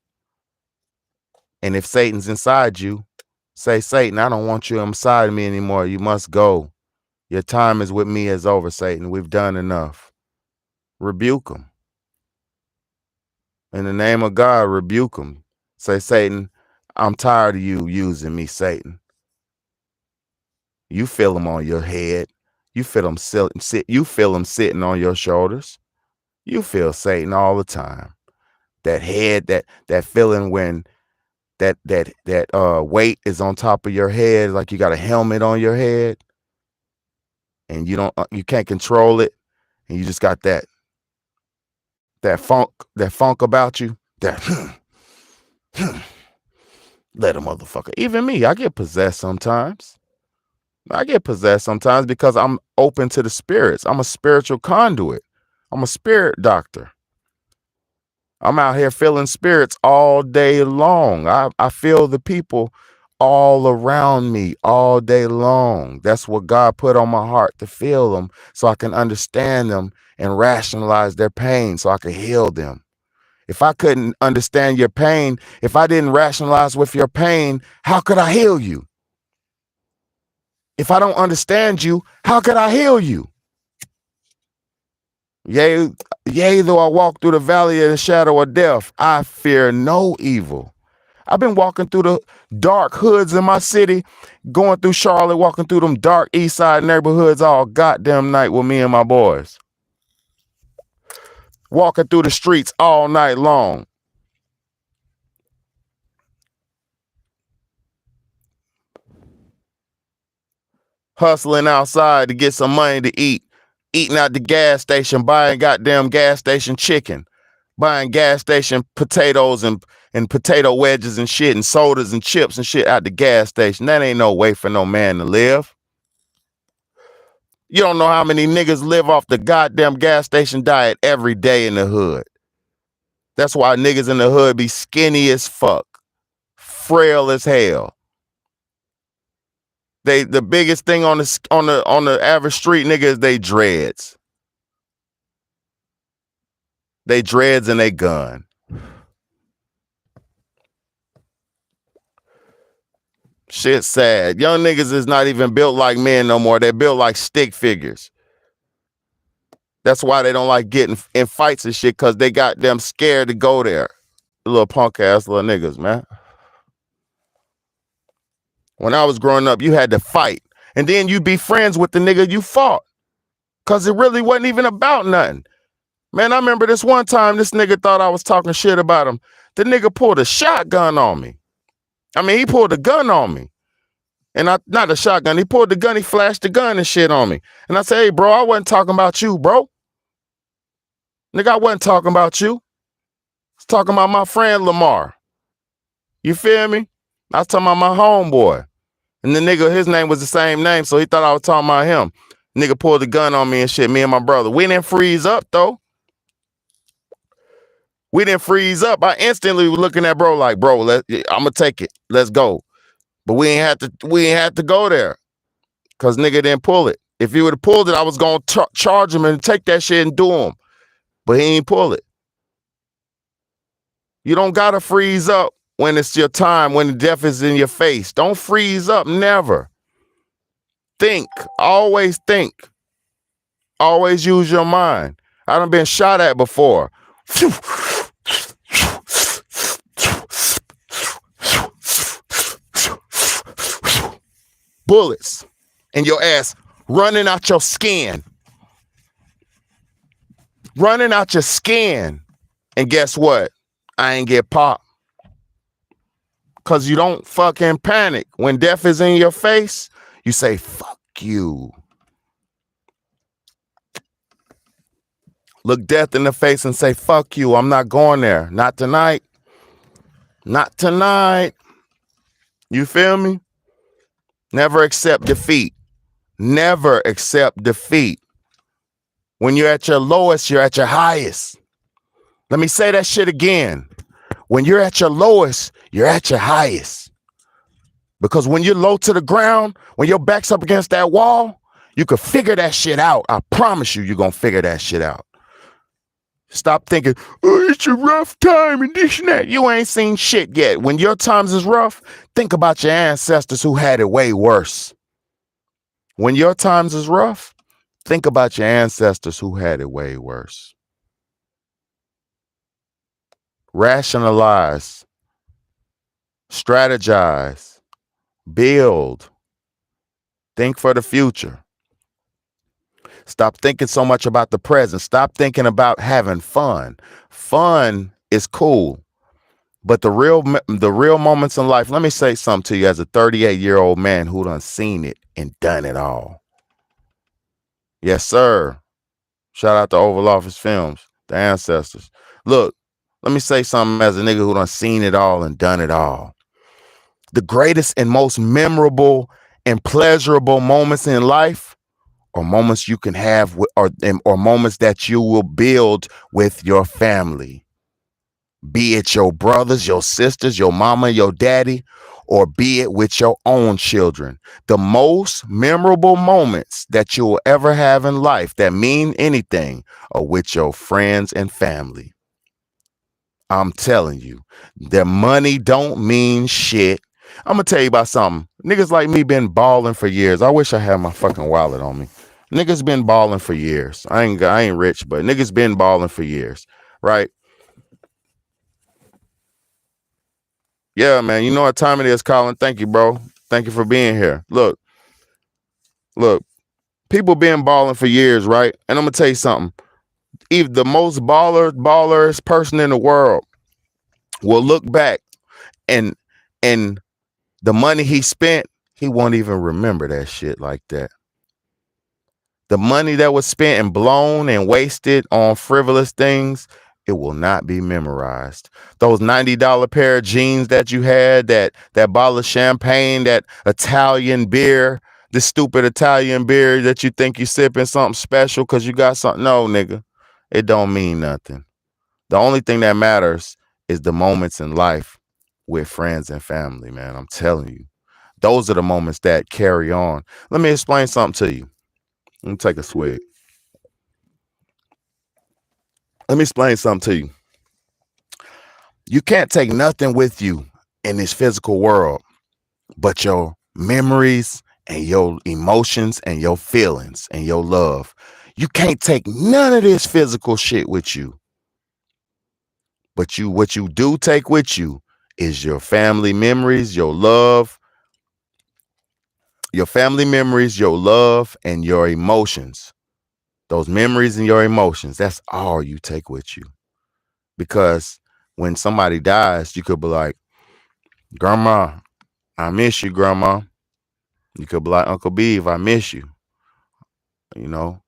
And if Satan's inside you, say, "Satan, I don't want you inside me anymore. You must go. Your time is with me is over, Satan. We've done enough." Rebuke him. In the name of God, rebuke him. Say, Satan, I'm tired of you using me, Satan. You feel him on your head. You feel him sitting on your shoulders. You feel Satan all the time. That head, that feeling when that weight is on top of your head, like you got a helmet on your head, and you can't control it, and you just got that funk about you. That let a motherfucker. Even me, I get possessed sometimes. Because I'm open to the spirits. I'm a spiritual conduit. I'm a spirit doctor. I'm out here feeling spirits all day long. I feel the people all around me all day long. That's what God put on my heart, to feel them so I can understand them and rationalize their pain so I can heal them. If I couldn't understand your pain, if I didn't rationalize with your pain, how could I heal you? If I don't understand you, how could I heal you? Yea, though I walk through the valley of the shadow of death, I fear no evil. I've been walking through the dark hoods in my city, going through Charlotte, walking through them dark east side neighborhoods all goddamn night with me and my boys. Walking through the streets all night long. Hustling outside to get some money to eat. Eating at the gas station, buying goddamn gas station chicken. Buying gas station potatoes and potato wedges and shit and sodas and chips and shit at the gas station. That ain't no way for no man to live. You don't know how many niggas live off the goddamn gas station diet every day in the hood. That's why niggas in the hood be skinny as fuck. Frail as hell. The biggest thing on the average street nigga is they dreads. They dreads and they gun. Shit's sad. Young niggas is not even built like men no more. They're built like stick figures. That's why they don't like getting in fights and shit, because they got them scared to go there. Little punk ass little niggas, man. When I was growing up, you had to fight. And then you'd be friends with the nigga you fought. Because it really wasn't even about nothing. Man, I remember this one time, this nigga thought I was talking shit about him. The nigga pulled a shotgun on me. I mean, he pulled a gun on me. And not a shotgun. He pulled the gun. He flashed the gun and shit on me. And I said, hey, bro, I wasn't talking about you, bro. Nigga, I wasn't talking about you. I was talking about my friend Lamar. You feel me? I was talking about my homeboy. And the nigga, his name was the same name, so he thought I was talking about him. Nigga pulled the gun on me and shit, me and my brother. We didn't freeze up, though. We didn't freeze up. I instantly was looking at bro like, bro, I'm going to take it. Let's go. But we ain't had to go there because nigga didn't pull it. If he would have pulled it, I was going to charge him and take that shit and do him. But he ain't pull it. You don't got to freeze up when it's your time, when the death is in your face. Don't freeze up, never. Think, always think. Always use your mind. I done been shot at before. Bullets and your ass running out your skin. Running out your skin. And guess what? I ain't get popped. Because you don't fucking panic. When death is in your face, you say, fuck you. Look death in the face and say, fuck you. I'm not going there. Not tonight. Not tonight. You feel me? Never accept defeat. Never accept defeat. When you're at your lowest, you're at your highest. Let me say that shit again. When you're at your lowest, you're at your highest. Because when you're low to the ground, when your back's up against that wall, you can figure that shit out. I promise you, you're going to figure that shit out. Stop thinking, oh, it's a rough time and this and that. You ain't seen shit yet. When your times is rough, think about your ancestors who had it way worse. When your times is rough, think about your ancestors who had it way worse. rationalize, strategize, build, think for the future. Stop thinking so much about the present. Stop thinking about having fun. Fun is cool, but the real moments in life. Let me say something to you as a 38-year-old man who done seen it and done it all. Yes, sir. Shout out to Oval Office Films, the ancestors. Look, let me say something as a nigga who done seen it all and done it all. The greatest and most memorable and pleasurable moments in life are moments you can have or moments that you will build with your family. Be it your brothers, your sisters, your mama, your daddy, or be it with your own children. The most memorable moments that you will ever have in life that mean anything are with your friends and family. I'm telling you, the money don't mean shit. I'm gonna tell you about something. Niggas like me been balling for years. I wish I had my fucking wallet on me. Niggas been balling for years. I ain't rich, but niggas been balling for years, right? Yeah, man. You know what time it is, Colin. Thank you, bro. Thank you for being here. Look, people been balling for years, right? And I'm gonna tell you something. Even the most ballers person in the world will look back and the money he spent, he won't even remember that shit like that. The money that was spent and blown and wasted on frivolous things, it will not be memorized. Those $90 pair of jeans that you had, that bottle of champagne, that Italian beer, this stupid Italian beer that you think you sipping something special because you got something. No, nigga, it don't mean nothing. The only thing that matters is the moments in life with friends and family, man. I'm telling you. Those are the moments that carry on. Let me explain something to you. Let me take a swig. Let me explain something to you. You can't take nothing with you in this physical world but your memories and your emotions and your feelings and your love. You can't take none of this physical shit with you. But what you do take with you is your family memories, your love, your family memories, your love, and your emotions. Those memories and your emotions, that's all you take with you. Because when somebody dies, you could be like, Grandma, I miss you, Grandma. You could be like, Uncle Beav, I miss you. You know,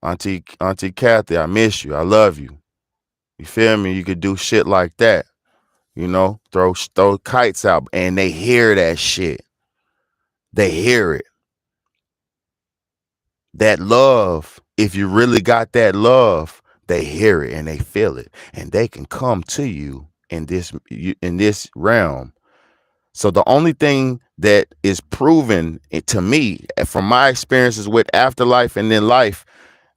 Auntie Kathy, I miss you. I love you. You feel me? You could do shit like that. You know, throw kites out, and they hear that shit. They hear it. That love, if you really got that love, they hear it and they feel it, and they can come to you in this realm. So the only thing that is proven to me from my experiences with afterlife and then life,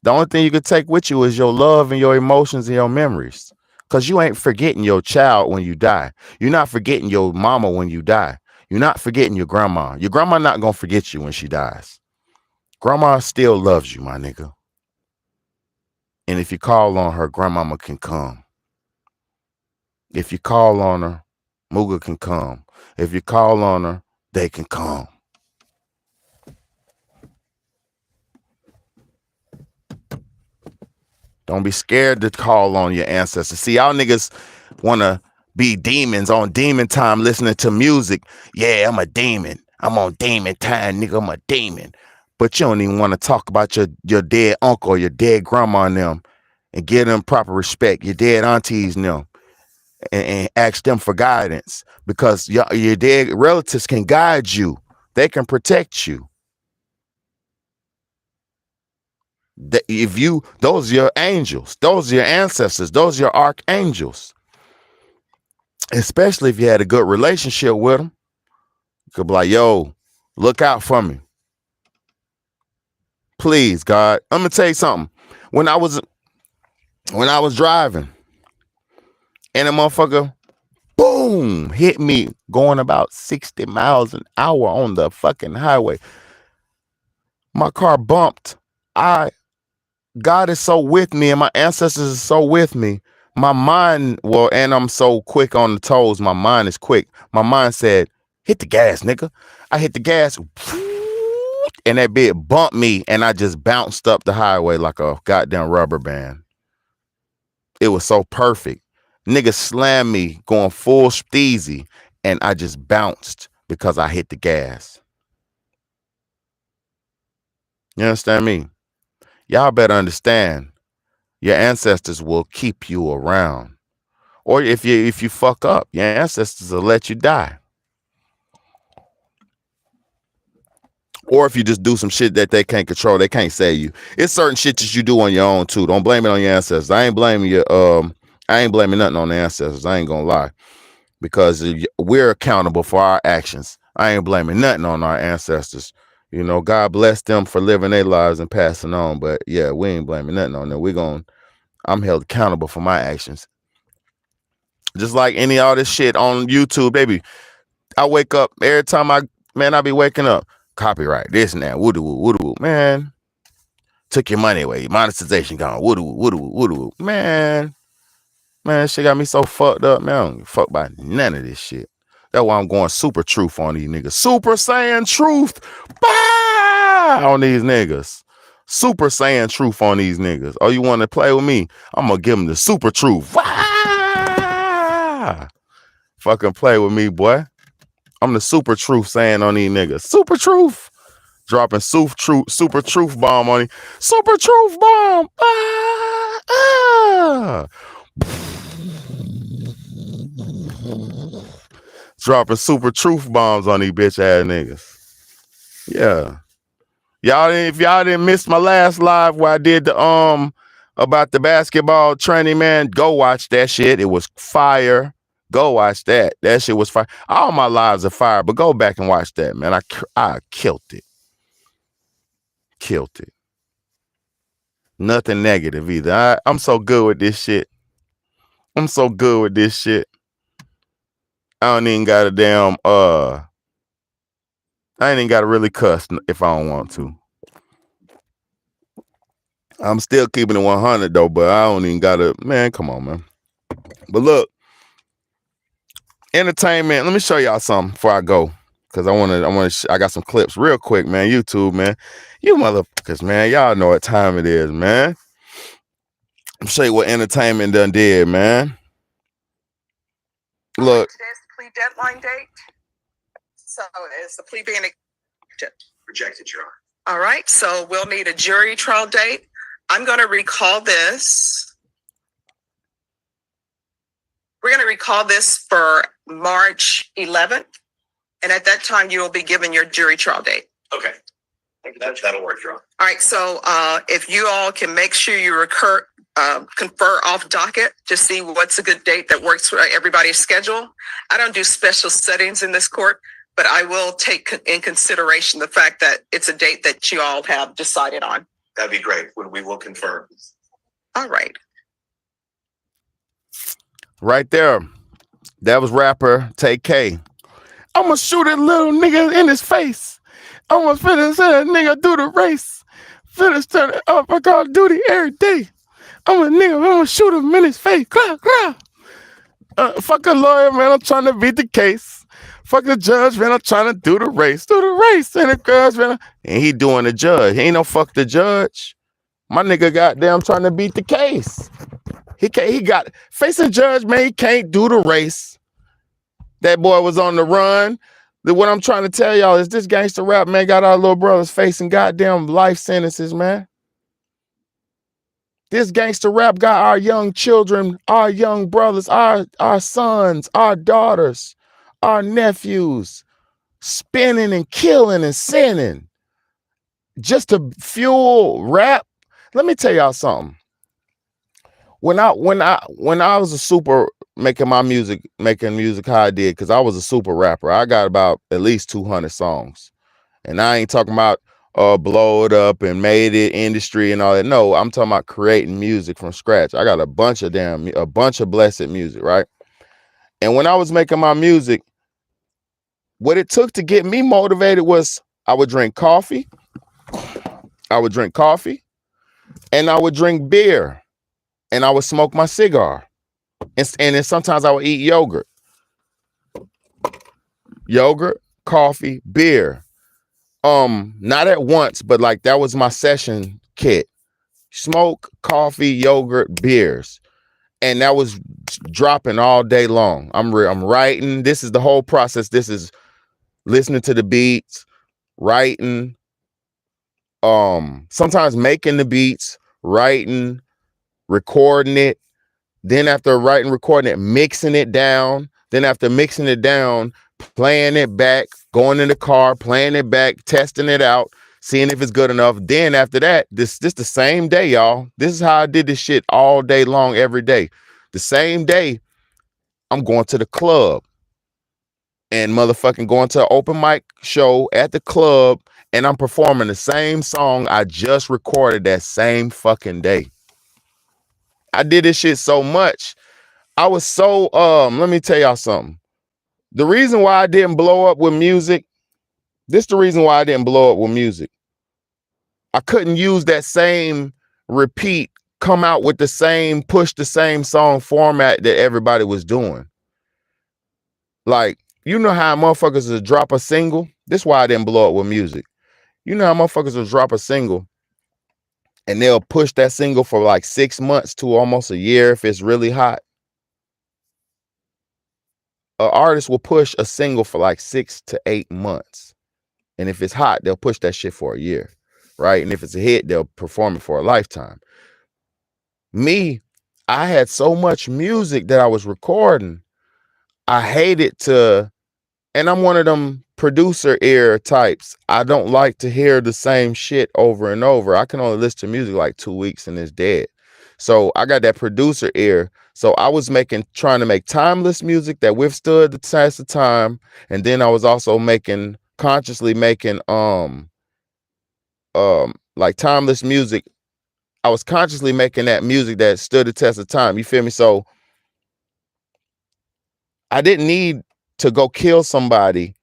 the only thing you could take with you is your love and your emotions and your memories. Because you ain't forgetting your child when you die. You're not forgetting your mama when you die. You're not forgetting your grandma. Your grandma not going to forget you when she dies. Grandma still loves you, my nigga. And if you call on her, grandmama can come. If you call on her, Mooga can come. If you call on her, they can come. Don't be scared to call on your ancestors. See, y'all niggas want to be demons on demon time listening to music. Yeah, I'm a demon. I'm on demon time, nigga. I'm a demon. But you don't even want to talk about your dead uncle or your dead grandma and them and give them proper respect, your dead aunties and them, and ask them for guidance, because your dead relatives can guide you. They can protect you. Those are your angels. Those are your ancestors. Those are your archangels. Especially if you had a good relationship with them. You could be like, yo, look out for me. Please, God. I'm gonna tell you something. When I was driving and a motherfucker, boom, hit me going about 60 miles an hour on the fucking highway. My car bumped. God is so with me and my ancestors are so with me. my mind, well, and I'm so quick on the toes, my mind is quick. My mind said, hit the gas, nigga. I hit the gas, and that bit bumped me, and I just bounced up the highway like a goddamn rubber band. It was so perfect. Nigga slammed me going full steezy, and I just bounced because I hit the gas. You understand me? Y'all better understand. Your ancestors will keep you around. Or if you fuck up, your ancestors will let you die. Or if you just do some shit that they can't control, they can't save you. It's certain shit that you do on your own too. Don't blame it on your ancestors. I ain't blaming nothing on the ancestors. I ain't gonna lie. Because we're accountable for our actions. I ain't blaming nothing on our ancestors. You know, God bless them for living their lives and passing on. But yeah, we ain't blaming nothing on them. I'm held accountable for my actions. Just like any all this shit on YouTube, baby. I wake up every time I be waking up. Copyright, this and that, woo-doo-woo. Man, took your money away. Monetization gone. Woo-doo-woo. Man, shit got me so fucked up, man. I don't give a fuck about none of this shit. That's why I'm going super truth on these niggas. Super Saiyan truth. Bah! On these niggas. Super Saiyan truth on these niggas. Oh, you want to play with me? I'm going to give them the super truth. Bah! Fucking play with me, boy. I'm the super truth saying on these niggas. Super truth. Dropping super truth bomb on you. Super truth bomb. Dropping super truth bombs on these bitch ass niggas. Yeah. If y'all didn't miss my last live where I did the about the basketball training, man, go watch that shit. It was fire. Go watch that. That shit was fire. All my lives are fire, but go back and watch that, man. I killed it. Killed it. Nothing negative either. I'm so good with this shit. I don't even got a damn I ain't even got to really cuss if I don't want to. I'm still keeping it 100 though, but I don't even got to, man, come on, man. But look, entertainment. Let me show y'all something before I go, because I got some clips real quick, man. YouTube, man, you motherfuckers, man, y'all know what time it is, man. I'll show you what entertainment done did, man. Look, today's the plea deadline date. So is the plea being rejected, Your Honor? All right, so we'll need a jury trial date. I'm going to recall this. We're going to recall this for March 11th. And at that time, you will be given your jury trial date. Okay. That'll work, Your Honor. All right. So if you all can make sure you confer off docket to see what's a good date that works for everybody's schedule. I don't do special settings in this court, but I will take in consideration the fact that it's a date that you all have decided on. That'd be great. We will confirm. All right. Right there. That was rapper Tay K. I'm gonna shoot a little nigga in his face. I'm gonna finish that nigga do the race. Finish turn it up. I got duty every day. I'm gonna shoot him in his face. Fuck a lawyer, man. I'm trying to beat the case. Fuck the judge, man. I'm trying to do the race. And the girls, man. And he doing the judge. He ain't no fuck the judge. My nigga goddamn trying to beat the case. He got facing judge, man. He can't do the race. That boy was on the run. What I'm trying to tell y'all is this gangster rap, man, got our little brothers facing goddamn life sentences, man. This gangster rap got our young children, our young brothers, our sons, our daughters, our nephews spinning and killing and sinning just to fuel rap. Let me tell y'all something. When I was a super making music how I did, because I was a super rapper, I got about at least 200 songs. And I ain't talking about blow it up and made it industry and all that. No, I'm talking about creating music from scratch. I got a bunch of blessed music, right? And when I was making my music, what it took to get me motivated was I would drink coffee, and I would drink beer, and I would smoke my cigar. And then sometimes I would eat yogurt, coffee, beer. Not at once, but like that was my session kit. Smoke, coffee, yogurt, beers. And that was dropping all day long. I'm writing. This is the whole process. This is listening to the beats, writing, sometimes making the beats, writing, recording it. Then after writing, recording it, mixing it down. Then after mixing it down, playing it back, going in the car, playing it back, testing it out, seeing if it's good enough. Then after that, this the same day, y'all. This is how I did this shit all day long, every day. The same day, I'm going to the club and motherfucking going to an open mic show at the club, and I'm performing the same song I just recorded that same fucking day. I did this shit so much. I was so, let me tell y'all something. The reason why I didn't blow up with music, this is the reason why I didn't blow up with music. I couldn't use that same repeat, come out with the same, push the same song format that everybody was doing. Like, you know how motherfuckers will drop a single? This is why I didn't blow up with music. You know how motherfuckers will drop a single and they'll push that single for like 6 months to almost a year if it's really hot. An artist will push a single for like 6 to 8 months. And if it's hot, they'll push that shit for a year, right? And if it's a hit, they'll perform it for a lifetime. Me, I had so much music that I was recording. I hated to, and I'm one of them producer ear types. I don't like to hear the same shit over and over. I can only listen to music like 2 weeks and it's dead. So I got that producer ear. So I was trying to make timeless music that withstood the test of time. And then I was also consciously making like timeless music. I was consciously making that music that stood the test of time. You feel me? So I didn't need to go kill somebody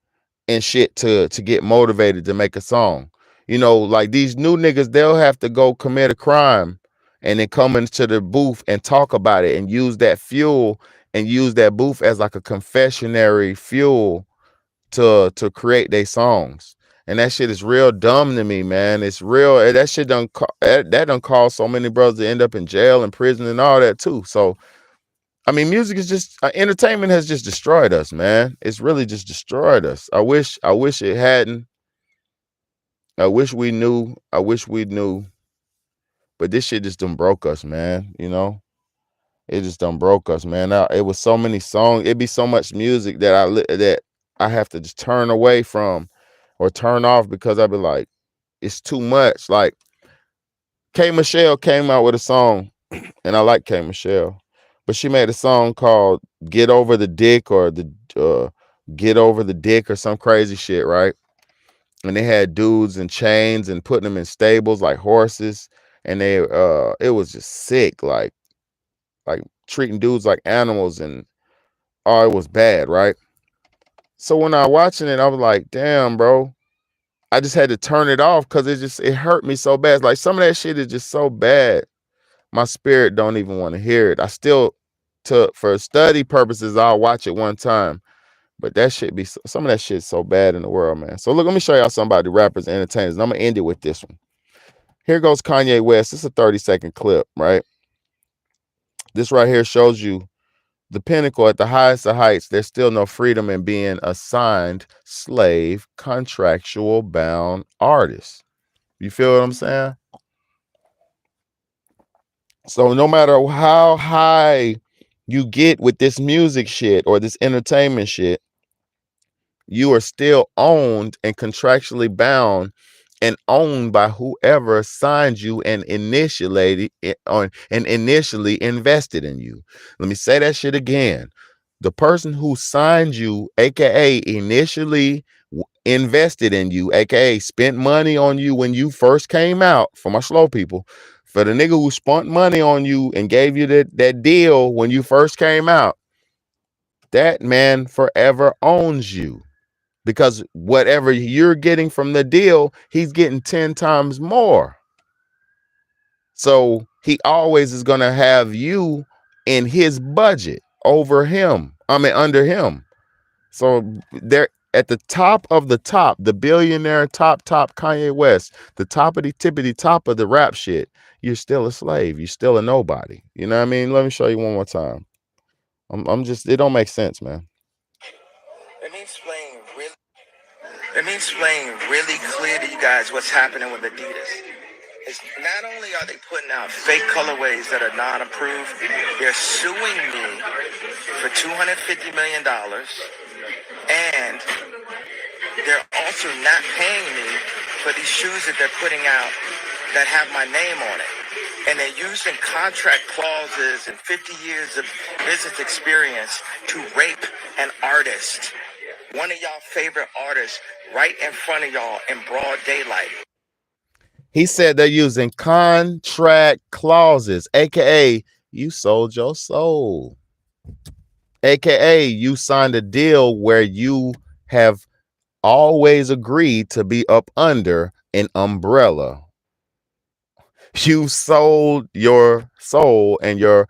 and shit to get motivated to make a song. You know, like these new niggas, they'll have to go commit a crime and then come into the booth and talk about it and use that fuel and use that booth as like a confessionary fuel to create their songs. And that shit is real dumb to me, man. It's real. That shit done cause so many brothers to end up in jail and prison and all that too. So, I mean, music is just entertainment has just destroyed us, man. It's really just destroyed us. I wish it hadn't. I wish we knew. But this shit just done broke us, man. You know, it just done broke us, man. It was so many songs. It'd be so much music that I have to just turn away from or turn off because I'd be like, it's too much. Like K Michelle came out with a song, and I like K Michelle, but she made a song called "Get Over the Dick" or "Get Over the Dick" or some crazy shit, right? And they had dudes in chains and putting them in stables like horses. And it was just sick, like treating dudes like animals, and it was bad, right? So when I was watching it, I was like, damn, bro. I just had to turn it off because it hurt me so bad. Like some of that shit is just so bad. My spirit don't even want to hear it. I still, for study purposes, I'll watch it one time. But that shit some of that shit is so bad in the world, man. So look, let me show y'all some about the rappers and entertainers. And I'm gonna end it with this one. Here goes Kanye West. It's a 30-second clip, right? This right here shows you the pinnacle at the highest of heights. There's still no freedom in being a signed slave, contractual bound artist. You feel what I'm saying? So no matter how high you get with this music shit or this entertainment shit, you are still owned and contractually bound and owned by whoever signed you and initially invested in you. Let me say that shit again. The person who signed you, aka initially invested in you, aka spent money on you when you first came out, for my slow people, for the nigga who spent money on you and gave you that deal when you first came out, that man forever owns you. Because whatever you're getting from the deal, he's getting 10 times more. So he always is going to have you in his budget over him. I mean, under him. So they're at the top of the top, the billionaire top Kanye West, the top of the tippity top of the rap shit. You're still a slave. You're still a nobody. You know what I mean? Let me show you one more time. I'm just, it don't make sense, man. Let me explain really clear to you guys what's happening with Adidas. It's not only are they putting out fake colorways that are not approved, they're suing me for $250 million, and they're also not paying me for these shoes that they're putting out that have my name on it. And they're using contract clauses and 50 years of business experience to rape an artist, one of y'all favorite artists, right in front of y'all in broad daylight. He said they're using contract clauses, aka you sold your soul, aka you signed a deal where you have always agreed to be up under an umbrella. You sold your soul and your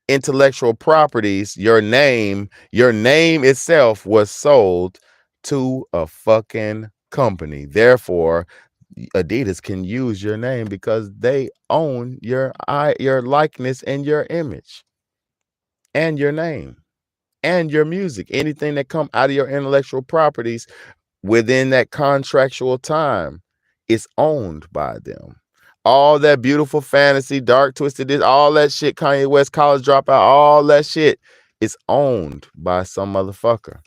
intellectual properties, your name itself was sold to a fucking company. Therefore, Adidas can use your name because they own your likeness and your image and your name and your music. Anything that come out of your intellectual properties within that contractual time is owned by them. All that beautiful fantasy, dark twisted, all that shit, Kanye West, college dropout, all that shit is owned by some motherfucker.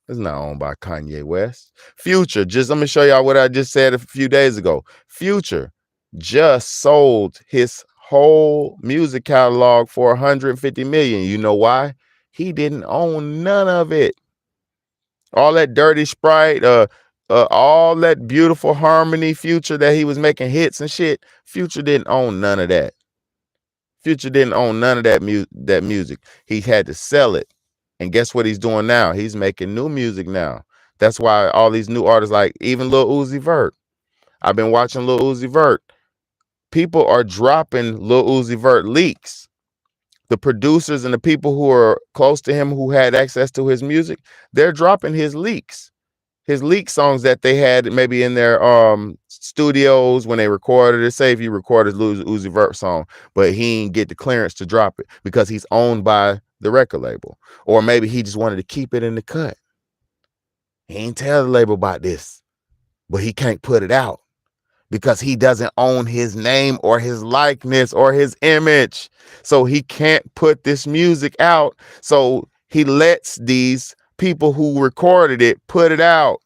It's not owned by Kanye West. Future, let me show y'all what I just said a few days ago. Future just sold his whole music catalog for 150 million. You know why? He didn't own none of it. All that Dirty Sprite, all that beautiful harmony Future that he was making hits and shit, Future didn't own none of that. Future didn't own none of that music. He had to sell it. And guess what he's doing now? He's making new music now. That's why all these new artists, like even Lil Uzi Vert. I've been watching Lil Uzi Vert. People are dropping Lil Uzi Vert leaks. The producers and the people who are close to him who had access to his music, they're dropping his leaks. His leak songs that they had maybe in their studios when they recorded it. Say if you recorded Lil Uzi Vert song, but he didn't get the clearance to drop it because he's owned by the record label. Or maybe he just wanted to keep it in the cut. He ain't tell the label about this, but he can't put it out because he doesn't own his name or his likeness or his image. So he can't put this music out. So he lets these people who recorded it put it out.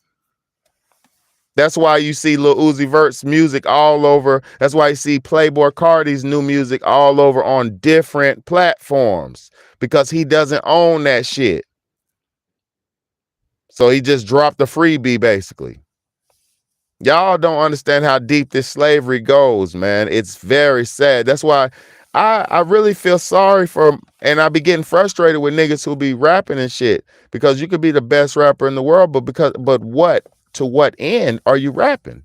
That's why you see Lil Uzi Vert's music all over. That's why you see Playboi Carti's new music all over on different platforms, because he doesn't own that shit. So he just dropped the freebie basically. Y'all don't understand how deep this slavery goes, man. It's very sad. That's why I really feel sorry for, and I be getting frustrated with niggas who be rapping and shit, because you could be the best rapper in the world, but what? To what end are you rapping?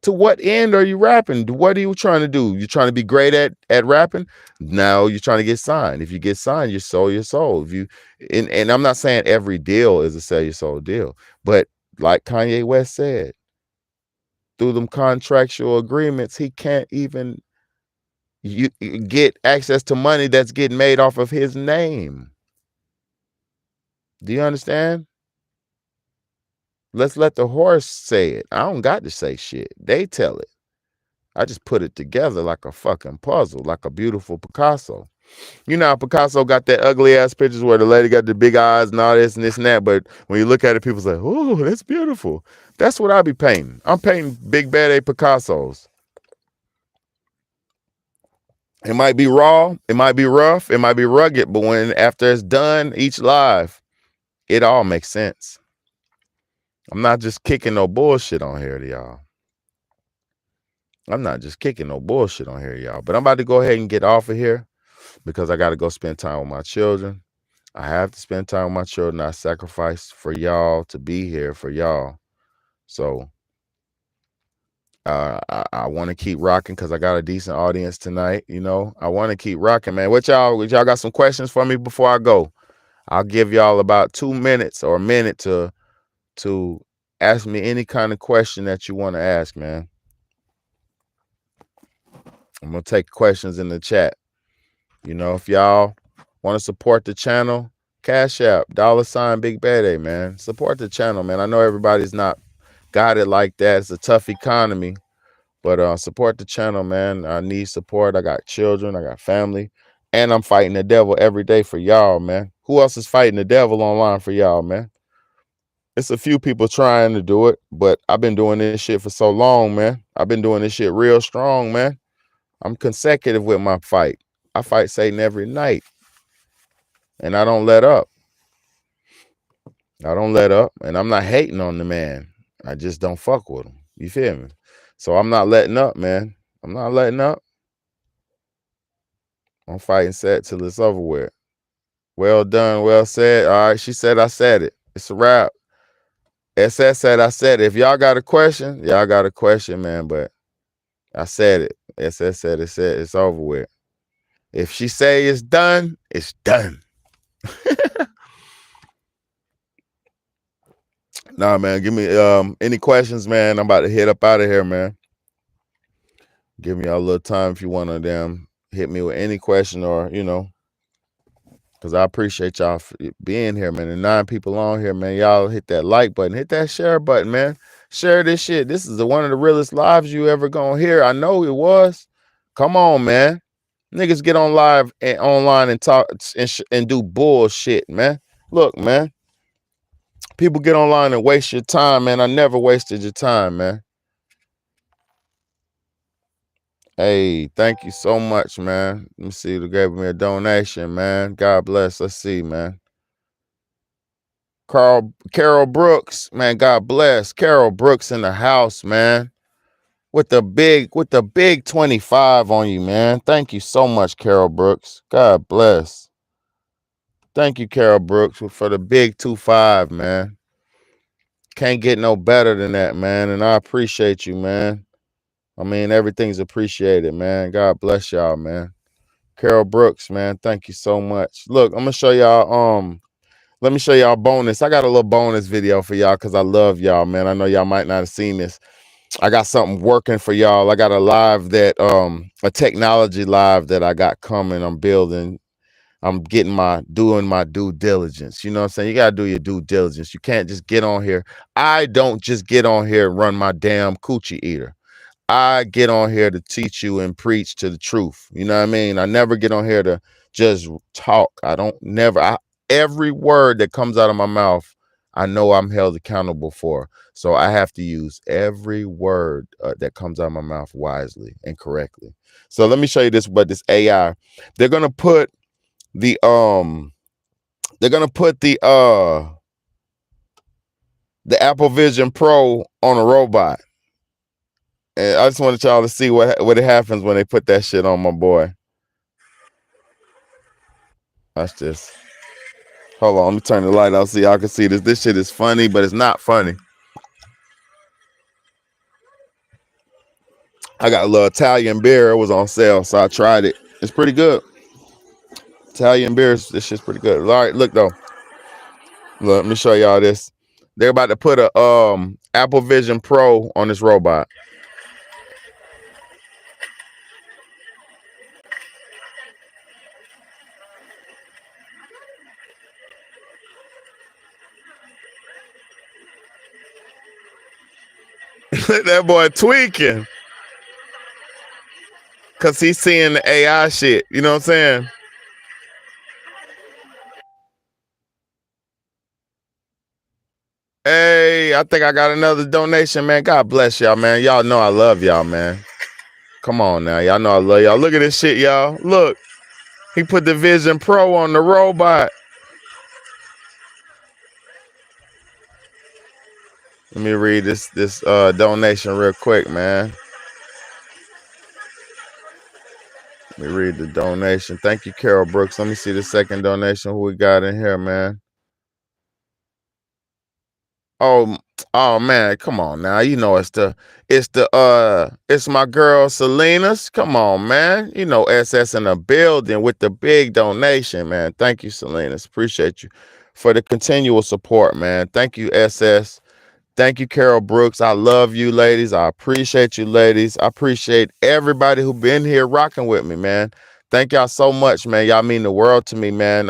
To what end are you rapping? What are you trying to do? You trying to be great at rapping? No, you're trying to get signed. If you get signed, you sell your soul. If you and I'm not saying every deal is a sell your soul deal, but like Kanye West said, through them contractual agreements, he can't even get access to money that's getting made off of his name. Do you understand? Let's let the horse say it. I don't got to say shit. They tell it. I just put it together like a fucking puzzle, like a beautiful Picasso. You know how Picasso got that ugly ass pictures where the lady got the big eyes and all this and this and that, but when you look at it, people say, oh, that's beautiful. That's what I be painting. I'm painting big bad A Picassos. It might be raw, it might be rough, it might be rugged, but when after it's done, each live, it all makes sense. I'm not just kicking no bullshit on here to y'all. I'm not just kicking no bullshit on here, y'all. But I'm about to go ahead and get off of here because I got to go spend time with my children. I have to spend time with my children. I sacrifice for y'all to be here for y'all. So I want to keep rocking because I got a decent audience tonight. You know, I want to keep rocking, man. What y'all got some questions for me before I go? I'll give y'all about 2 minutes or a minute to ask me any kind of question that you want to ask, man. I'm gonna take questions in the chat. You know, if y'all want to support the channel, Cash App, $ Big Bad A, man. Support the channel, man. I know everybody's not got it like that. It's a tough economy, but support the channel, man. I need support. I got children, I got family, and I'm fighting the devil every day for y'all, man. Who else is fighting the devil online for y'all, man? It's a few people trying to do it, but I've been doing this shit for so long, man. I've been doing this shit real strong, man. I'm consecutive with my fight. I fight Satan every night, and I don't let up. I don't let up, and I'm not hating on the man. I just don't fuck with him. You feel me? So I'm not letting up, man. I'm not letting up. I'm fighting set till it's over with. Well done, well said. All right, she said I said it. It's a wrap. SS said I said it. If y'all got a question, y'all got a question, man, but I said it. SS said it said it's over with. If she say it's done, it's done. Nah, man, give me any questions, man. I'm about to head up out of here, man. Give me a little time if you want to hit me with any question or, you know, because I appreciate y'all for being here, man. And 9 people on here, man. Y'all hit that like button. Hit that share button, man. Share this shit. This is one of the realest lives you ever gonna hear. I know it was. Come on, man. Niggas get on live and online and talk and do bullshit, man. Look, man. People get online and waste your time, man. I never wasted your time, man. Hey, thank you so much, man. Let me see who gave me a donation, man. God bless. Let's see, man. Carol Brooks, man. God bless. Carol Brooks in the house, man. With the big 25 on you, man. Thank you so much, Carol Brooks. God bless. Thank you, Carol Brooks, for the big 25, man. Can't get no better than that, man. And I appreciate you, man. I mean, everything's appreciated, man. God bless y'all, man. Carol Brooks, man. Thank you so much. Look, I'm gonna show y'all. Let me show y'all bonus. I got a little bonus video for y'all because I love y'all, man. I know y'all might not have seen this. I got something working for y'all. I got a live that a technology live that I got coming. I'm building. I'm doing my due diligence. You know what I'm saying? You gotta do your due diligence. You can't just get on here. I don't just get on here and run my damn coochie eater. I get on here to teach you and preach to the truth. You know what I mean? I never get on here to just talk. Every word that comes out of my mouth, I know I'm held accountable for. So I have to use every word that comes out of my mouth wisely and correctly. So let me show you this, but this AI, they're going to put the Apple Vision Pro on a robot. And I just wanted y'all to see what happens when they put that shit on my boy. Watch this. Hold on, let me turn the light out so y'all can see this. This shit is funny, but it's not funny. I got a little Italian beer. It was on sale, so I tried it. It's pretty good. Italian beers, this shit's pretty good. All right, look though. Look, let me show y'all this. They're about to put a Apple Vision Pro on this robot. That boy tweaking. Cause he's seeing the AI shit. You know what I'm saying? Hey, I think I got another donation, man. God bless y'all, man. Y'all know I love y'all, man. Come on now. Y'all know I love y'all. Look at this shit, y'all. Look. He put the Vision Pro on the robot. Let me read this donation real quick, man. Let me read the donation. Thank you, Carol Brooks. Let me see the second donation. Who we got in here, man? Oh, oh man, come on now. You know it's my girl Selena's. Come on, man. You know SS in the building with the big donation, man. Thank you, Selena's. Appreciate you for the continual support, man. Thank you, SS. Thank you, Carol Brooks. I love you, ladies. I appreciate you, ladies. I appreciate everybody who been here rocking with me, man. Thank y'all so much, man. Y'all mean the world to me, man.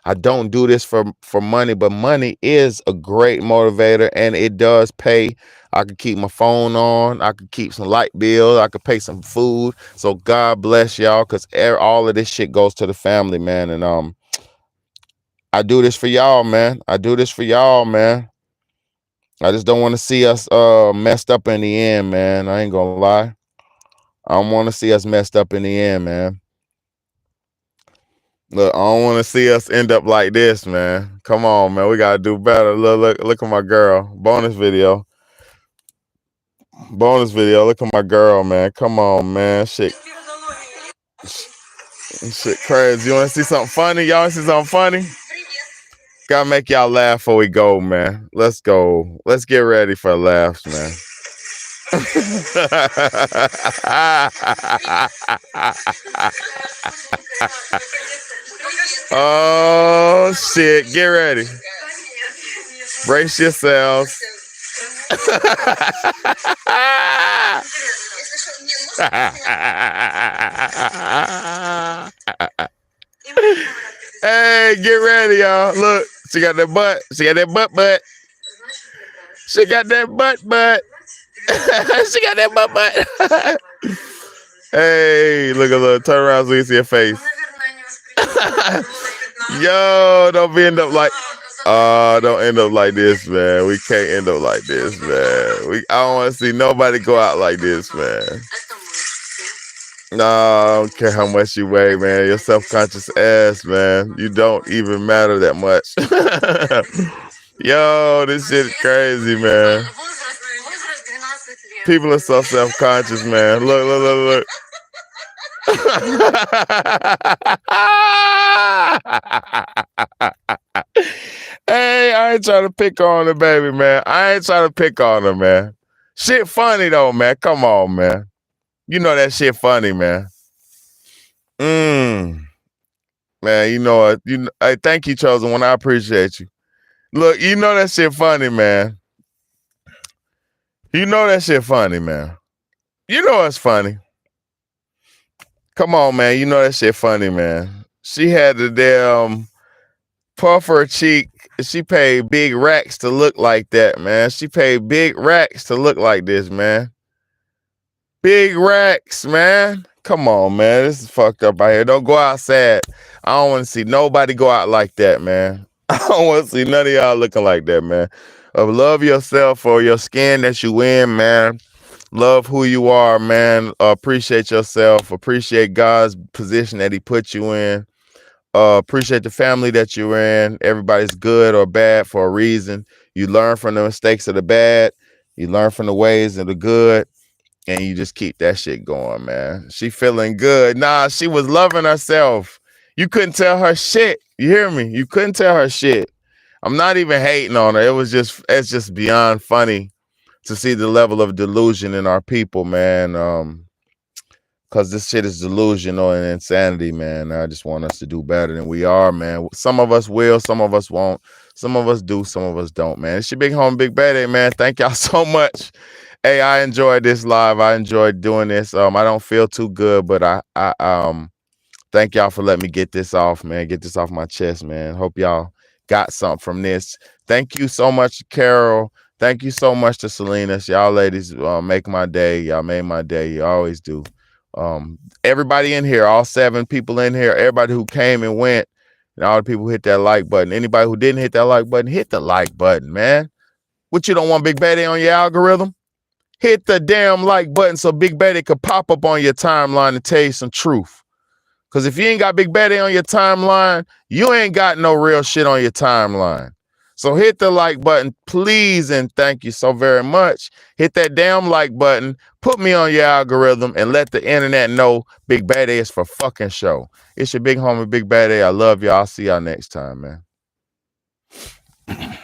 I don't do this for money, but money is a great motivator, and it does pay. I could keep my phone on. I could keep some light bills. I could pay some food. So God bless y'all, because all of this shit goes to the family, man. And I do this for y'all, man. I do this for y'all, man. I just don't want to see us messed up in the end, man. I ain't gonna lie. I don't want to see us messed up in the end, man. Look, I don't want to see us end up like this, man. Come on, man. We gotta do better. Look at my girl. Bonus video. Look at my girl, man. Come on, man. Shit crazy. You want to see something funny? Y'all want to see something funny? Gotta make y'all laugh before we go, man. Let's go. Let's get ready for laughs, man. Oh shit, get ready. Brace yourselves. Hey, get ready, y'all. Look, she got that butt. She got that butt. She got that butt. She got that butt. Hey, look, turn around so you see her face. Yo, don't end up like this, man. We can't end up like this, man. I don't want to see nobody go out like this, man. No, I don't care how much you weigh, man. You're self-conscious ass, man. You don't even matter that much. Yo, this shit is crazy, man. People are so self-conscious, man. Look. Hey, I ain't trying to pick on the baby, man. I ain't trying to pick on her, man. Shit funny though, man. Come on, man. You know that shit funny, man. Man, you know what? I thank you, Chosen One. I appreciate you. Look, you know that shit funny, man. You know that shit funny, man. You know it's funny. Come on, man. You know that shit funny, man. She had the damn puff her cheek. She paid big racks to look like that, man. She paid big racks to look like this, man. Big racks, man. Come on, man. This is fucked up out here. Don't go outside. I don't want to see nobody go out like that, man. I don't want to see none of y'all looking like that, man. Love yourself for your skin that you in, man. Love who you are, man. Appreciate yourself. Appreciate God's position that he put you in. Appreciate the family that you're in. Everybody's good or bad for a reason. You learn from the mistakes of the bad. You learn from the ways of the good. And you just keep that shit going, man. She feeling good. Nah, she was loving herself. You couldn't tell her shit. You hear me? You couldn't tell her shit. I'm not even hating on her. It's just beyond funny to see the level of delusion in our people, man. Because this shit is delusional and insanity, man. I just want us to do better than we are, man. Some of us will, some of us won't. Some of us do, some of us don't, man. It's your big home, Big Bad, man. Thank y'all so much. Hey, I enjoyed this live. I enjoyed doing this. I don't feel too good, but I thank y'all for letting me get this off, man. Get this off my chest, man. Hope y'all got something from this. Thank you so much, Carol. Thank you so much to Selena's. Y'all ladies make my day. Y'all made my day. You always do. Everybody in here, all 7 people in here, everybody who came and went, and all the people who hit that like button. Anybody who didn't hit that like button, hit the like button, man. What, you don't want Big Betty on your algorithm? Hit the damn like button so Big Betty could pop up on your timeline and tell you some truth. Because if you ain't got Big Betty on your timeline, you ain't got no real shit on your timeline. So hit the like button, please, and thank you so very much. Hit that damn like button, put me on your algorithm, and let the internet know Big Betty is for fucking show. It's your big homie, Big Betty. I love y'all. I'll see y'all next time, man.